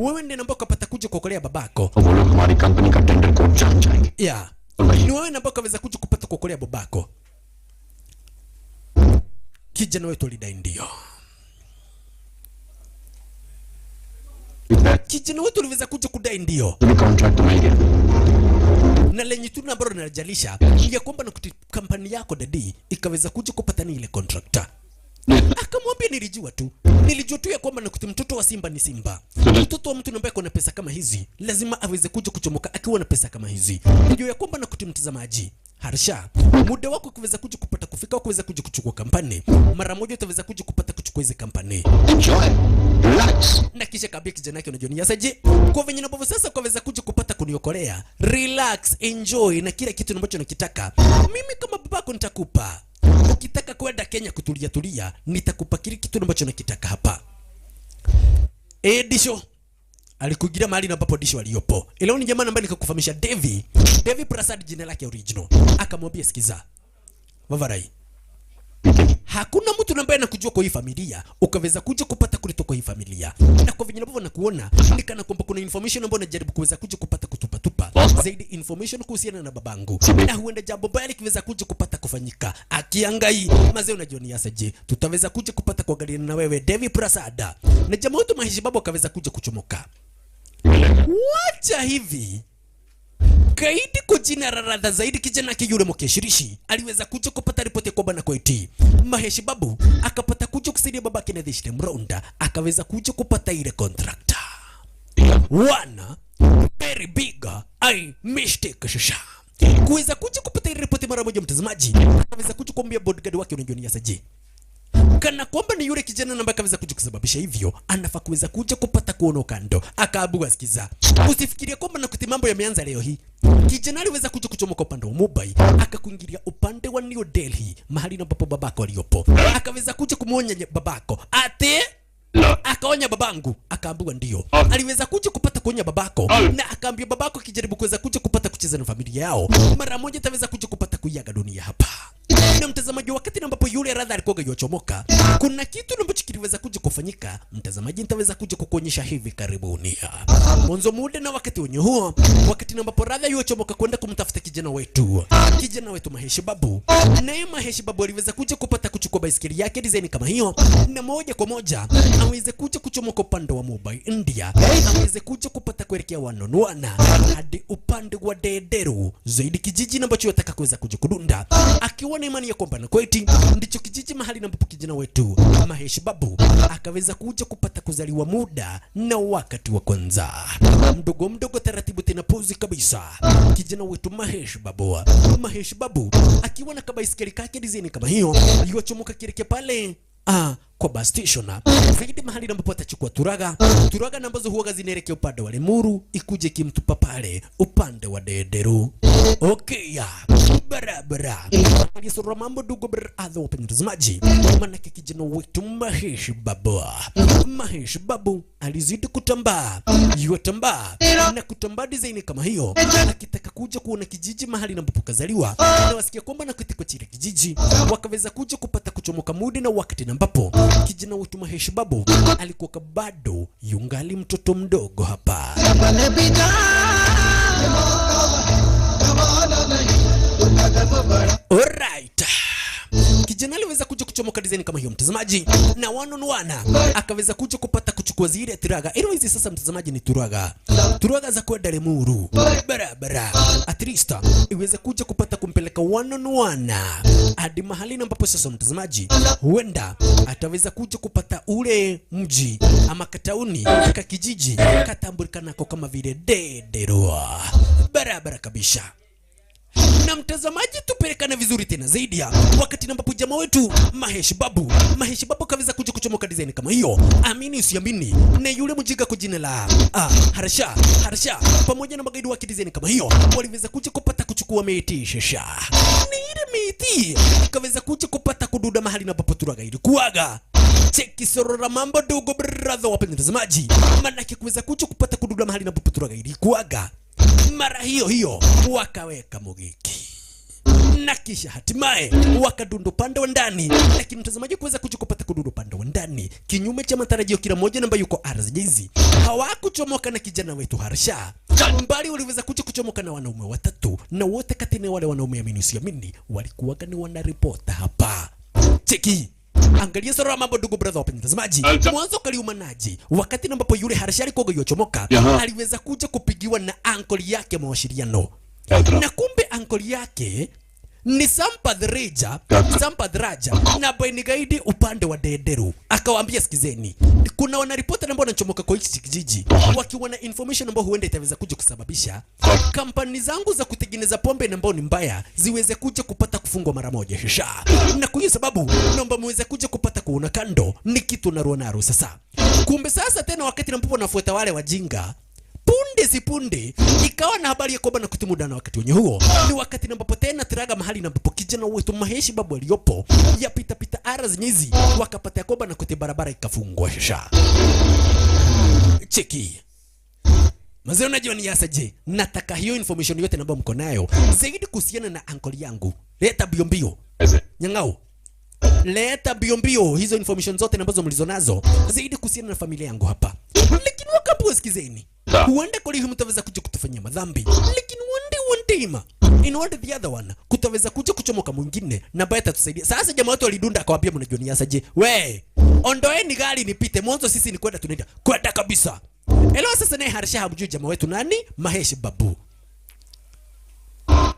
Wewe ndiye ambaye kapata kuja kuokolea babako. वो लोग हमारी कंपनी का tender code जान जाएंगे. Yeah. Ni wewe ambaye kaweza kuja kupata kuokolea babako. Kijana wetu alidai ndio. Kijana wetu aliweza kuja kudai ndio. Contract मिल गया. Na lenye tu na bora najalisha ya kwamba na kampani yako dadi ikaweza kuja kupata ile contractor. Akamwambia nilijua tu ya kwamba na mtoto wa simba ni simba. Mtoto wa mtu ambaye ana pesa kama hizi lazima aweze kuja kuchomoka akiwa na pesa kama hizi. Ndio ya kwamba na mtazamaji Harsha, muda wako kuweza kuja kupata kufika kuweza kuja kuchukua kampani mara moja, utaweza kuja kupata kuchukua hizo kampani. Enjoy, relax. Na kisha kabia kijana yake unajua ni yasaje kwa venye napo sasa kuweza kuja kupata kuniokolea. Relax, enjoy na kila kitu ambacho nakitaka mimi kama babako nitakupa. Ukitaka kwenda Kenya kutulia nitakupa kile kitu ambacho nakitaka hapa. Disho alikugira mahali na ambapo Disho aliyopo. Leo ni jamaa ambaye nikakufahamisha Devi Prasad jina lake original. Akamwambia, sikiza Vavarai, hakuna mtu ambaye anakujua kwa hii familia ukaweza kuja kupata kulitoka kwa hii familia. Na kwa vile na kuona nikana kwamba kuna information ambayo najaribu kuweza kuja kupata kutupa zaidi information kuhusiana na babangu, na huenda jambo baya likiweza kuja kupata kufanyika. Akiangai mazee, unajua ni yasaje tutaweza kuja kupata kuangaliana na wewe Devi Prasada na jamaa wetu Mahesh babu akaweza kuja kuchomoka. Wacha hivi kaidi kwa jina Radha zaidi kijana yule Mokeshirishi aliweza kuja kupata ripoti kwa bana kwa iti Mahesh babu akapata kuja kusaidia babake na Deshtem Ronda akaweza kuja kupata ile contract. Wana very big I mistake shasha kuweza kuja kupata ile ripoti mara moja mtazamaji. Akaweza kuja kuambia bodyguard wake unajua ni yasaje kana kwamba ni yule kijana ambaye kaweza kuja kusababisha hivyo anafaa kuweza kuja kupata kuona kando. Akaabua, sikiza, usifikirie kwamba na kuti mambo yameanza leo hii. Kijana aliweza kuja kuchomoka upande wa Mumbai akakuingilia upande wa New Delhi mahali ambapo babako aliyopo. Akaweza kuja kumuonya babako ate akaonya babangu. Akaambiwa ndio. Aliweza kuja kupata kuonya babako na akaambia babako kijaribu kuweza kuja kupata kucheza na familia yao mara moja ataweza kuja kupata kuiaga dunia hapa. Na mtazamaji, wakati ambapo yule radha alikuwa yochomoka, kuna kitu ambacho kiliweza kuja kufanyika. Mtazamaji, nitaweza kuja kukuonyesha hivi karibuni. Mwanzo muda na wakati wenye huo, wakati ambapo radha yochomoka kwenda kumtafuta kijana wetu Mahesh Babu. Naye Mahesh Babu aliweza kuja kupata kuchukua baisikeli yake design kama hiyo, na moja kwa moja aweze kuja kuchomoka upande wa Mumbai India, aweze kuja kupata kuelekea Wanonwana hadi upande wa Dederu, zaidi kijiji ambacho yataka kuweza kuja kudunda, akiwa na imani ya kwamba na kweti ndicho kijiji mahali ambapo kijana wetu Mahesh Babu akaweza kuja kupata kuzaliwa muda na wakati wa kwanza. Mdogo mdogo, taratibu tena puzi kabisa, kijana wetu Mahesh Babu akiwa na kabaisikeli kake design kama hiyo, yuachomoka kielekea pale kwa bus station zaidi mahali ambapo atachukua turaga ambazo huaga zinaelekea upande wa Limuru ikuje kimtupa pale upande wa Dederu. Okay barabara alisura mambo dugo adho mtazamaji, maana kijana wetu Mahesh Babu alizidi kutambaa na kutambaa design kama hiyo, akitaka kuja kuona kijiji mahali ambapo kazaliwa, na wasikia kwamba na kitiko chile kijiji wakaweza kuja kupata kuchomoka muda na wakati ambapo kijana wetu Mahesh Babu alikuwa bado yungali mtoto mdogo hapa. Alright. Kijana aliweza kuja kuchomoka design kama hiyo mtazamaji, na Wanonwana akaweza kuja kupata kuchukua zile turaga. Ilo hizi sasa mtazamaji ni turaga za kwenda Limuru barabara, at least iweze kuja kupata kumpeleka Wanonwana hadi mahali ambapo sasa mtazamaji huenda ataweza kuja kupata ule mji ama katauni ka kijiji katambulikanako kama vile Dederu barabara kabisa. Na mtazamaji, tupelekana vizuri tena zaidi ya wakati ambapo jamaa wetu Mahesh Babu kaweza kuja kuchomoka design kama hiyo, amini usiamini, na yule mjinga kwa jina la Harsha pamoja na magaidi wake design kama hiyo waliweza kuja kupata kuchukua miti shasha, ni ile miti kaweza kuja kupata kududa mahali ambapo turaga ilikuwaga. Cheki sorora mambo dogo brother, wapenzi mtazamaji, maana kuweza kuja kupata kududa mahali ambapo turaga ilikuwaga. Mara hiyo wakaweka mugiki na kisha hatimaye wakadundu pande wa ndani, lakini mtazamaji kuweza kupata kudundu pande wa ndani kinyume cha matarajio kila moja namba yuko RZJZ. Hawakuchomoka na kijana wetu Harsha, mbali waliweza kuchomoka na wanaume watatu, na wote kati ya wale wanaume amini usiamini walikuwa ni wanaripota hapa. Cheki angalia sura mambo ndugu brother, wapenzi mtazamaji, mwanzo kaliumanaji wakati ambapo yule Harsha alikuwa yochomoka aliweza kuja kupigiwa na uncle yake mawasiliano, na kumbe uncle yake ni Sampadhraja na Bainigaidi upande wa Dederu. Akawaambia sikizeni, kuna wanaripota ambao wanachomoka kwa hichi kijiji wakiwa na information ambayo huenda itaweza kuja kusababisha kampani zangu za kutengeneza pombe ambao ni mbaya ziweze kuja kupata kufungwa mara moja shisha, na kwa hiyo sababu naomba muweze kuja kupata kuona kando ni kitu na ruonaru. Sasa kumbe sasa tena wakati ambapo nafuata wale wajinga punde si punde ikawa na habari ya kwamba na kutimuda, na wakati wenye huo ni wakati ambapo tena tiraga mahali ambapo kijana wetu Mahesh Babu aliyopo ya pita arazinyizi wakapata ya kwamba na kuti barabara ikafungwa shisha. Cheki mazee, unajua ni yasaje, nataka hiyo information yote ambayo mko nayo zaidi kuhusiana na uncle yangu. Leta biombio Nyang'au, leta biombio hizo information zote ambazo mlizonazo zaidi kuhusiana na familia yangu hapa. Lakini wakapo sikizeni, huenda kwa hiyo mtaweza kuja kutufanyia madhambi, lakini one day in order the other one kutaweza kuja kuchomoka mwingine na baya tatusaidia. Sasa jamaa watu walidunda akawaambia mnajua ni yasaje, we ondoeni gari nipite, mwanzo sisi ni kwenda tunaenda kwenda kabisa. Elo sasa naye Harsha hamjui jamaa wetu nani Mahesh Babu,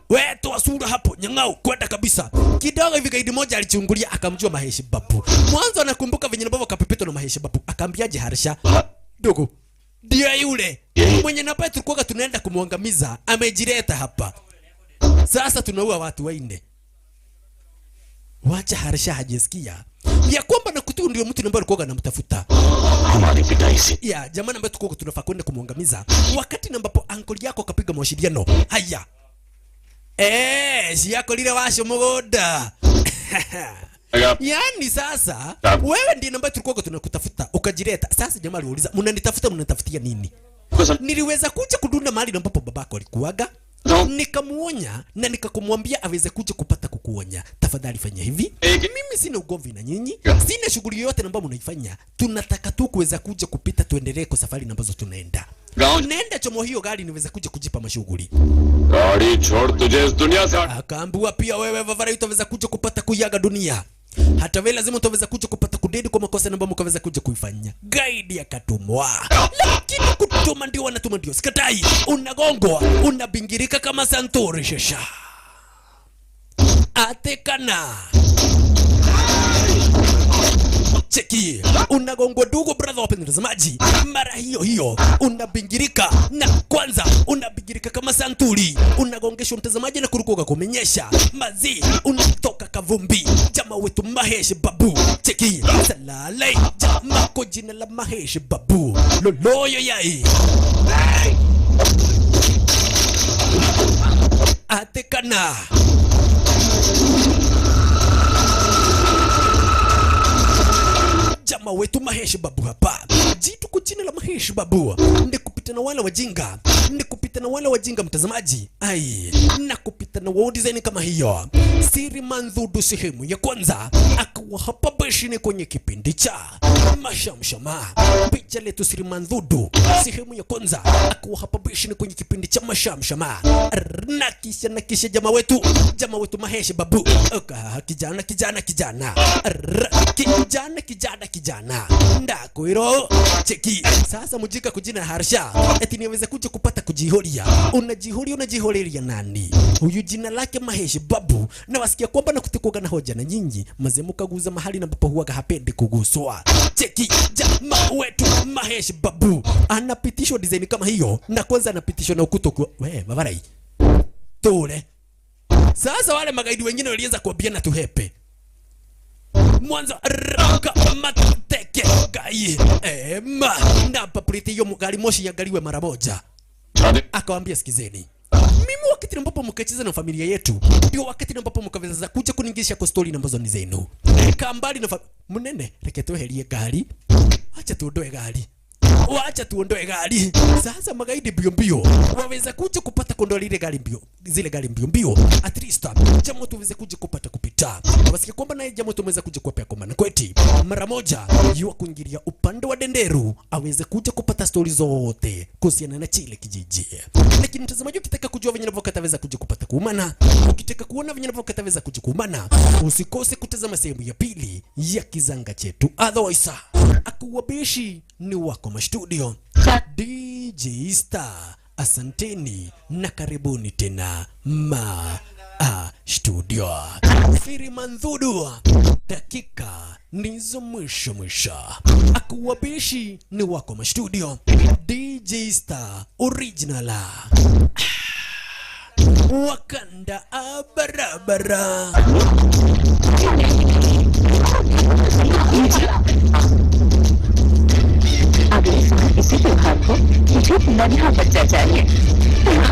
we toa sura hapo Nyang'au kwenda kabisa. Kidogo hivi gaidi moja alichungulia akamjua Mahesh Babu. Mwanzo anakumbuka venye nabavo kapepetwa na Mahesh Babu, akambiaje Harsha dogo ndio yule mwenye napa tulikuwa tunaenda kumwangamiza amejileta hapa. Sasa tunaua watu waine. Wacha Harsha hajisikia ya kwamba na kutu ndio mtu ambaye alikuwa anamtafuta. Hamari pidaisi. Ya jamani ambaye tulikuwa tunafaa kwenda kumwangamiza wakati ambapo uncle yako kapiga mawasiliano. Haya. Si yako lile washo mgoda. Yaani sasa wewe ndiye ambaye tulikuwa tunakutafuta ukajileta. Sasa jamaa aliuliza mnanitafutia nini? Niliweza kuja kudunda mahali ambapo babako alikuwaga Nikamuonya na nikakumwambia aweze kuja kupata kukuonya. Tafadhali fanya hivi. Mimi sina ugomvi na nyinyi. Sina shughuli yoyote ambayo mnaifanya. Tunataka tu kuweza kuja kupita tuendelee kwa safari ambazo tunaenda. Nenda chomo hiyo gari niweze kuja kujipa mashughuli. गाड़ी छोड़ तुझे इस दुनिया से Akaambiwa pia wewe Vavara utaweza kuja kupata kuyaga dunia. Hata wewe lazima utaweza kuja kupata kudedi kwa makosa ambayo mkaweza kuja kuifanya. Guide akatumwa. Lakini kutuma ndio wanatuma ndio. Sikatai. Unagongwa, unabingirika kama Santori shesha. Atekana. Cheki, unagongwa dugo brother wapenzi watazamaji. Mara hiyo hiyo unabingirika na kwanza unabingirika kama Santuri. Unagongeshwa mtazamaji na kurukoga kumenyesha. Mazi unatoka kavumbi. Jamaa wetu Mahesh Babu. Cheki, salale jamaa kwa jina la Mahesh Babu. Loloyo yai. Atekana. Jamaa wetu Mahesh Babu hapa. Jitu kwa jina la Mahesh Babu. Ndi kupita na wale wajinga. Ndi kupita na wale wajinga mtazamaji. Ai, na kupita na wao design kama hiyo. Siri Mandhudu sehemu ya kwanza. Akawa hapa beshini kwenye kipindi cha Mashamshama. Picha letu Siri Mandhudu sehemu ya kwanza. Akawa hapa beshini kwenye kipindi cha Mashamshama. Na kisha jamaa wetu Mahesh Babu. Kijana. Kijana ndakwiro. Cheki sasa mujika kujina Harsha eti niweze kuja kupata kujihoria. Unajihoria nani? Huyu jina lake Mahesh Babu. Na wasikia kwamba na kutikoga na hoja na nyinyi mazemu kaguza mahali na ambapo huaga hapendi kuguswa. Cheki jamaa wetu Mahesh Babu anapitishwa design kama hiyo, na kwanza anapitishwa na ukuto kwa Vavarai tole. Sasa wale magaidi wengine walianza kuambiana tuhepe mwanzo raka mateke gai na papriti hiyo gari moshi ya gariwe mara moja. Akawaambia sikizeni, mimi wakati ambapo mkacheza na familia yetu ndio wakati ambapo mkaweza kuja kuningisha kwa story ambazo ni zenu. Kambali na munene reke tuherie gari. Acha tuondoe gari. Wacha tuondoe gari. Sasa magaidi mbio waweza kuja kupata kondoli ile gari mbio. Zile gari mbio. At least jamaa tuweze kuja kupata kupita. Wasikia kwamba naye jamaa tumeweza kuja kuapia kwa maana kweti. Mara moja yua kuingilia upande wa Denderu aweze kuja kupata story zote kuhusiana na chile kijiji. Lakini mtazamaji ukitaka kujua venye navokataweza kuja kupata kuumana, ukitaka kuona venye navokataweza kuja kuumana, usikose kutazama sehemu ya pili ya kizanga chetu. Otherwise akuwabishi ni wako studio DJ Star. Asanteni na karibuni tena studio. Siri Mandhudu dakika nizo mwisho. Akuwabishi ni wako studio DJ Star original Wakanda barabara. अगले साल इसी त्योहार को मुझे नन्हा बच्चा चाहिए।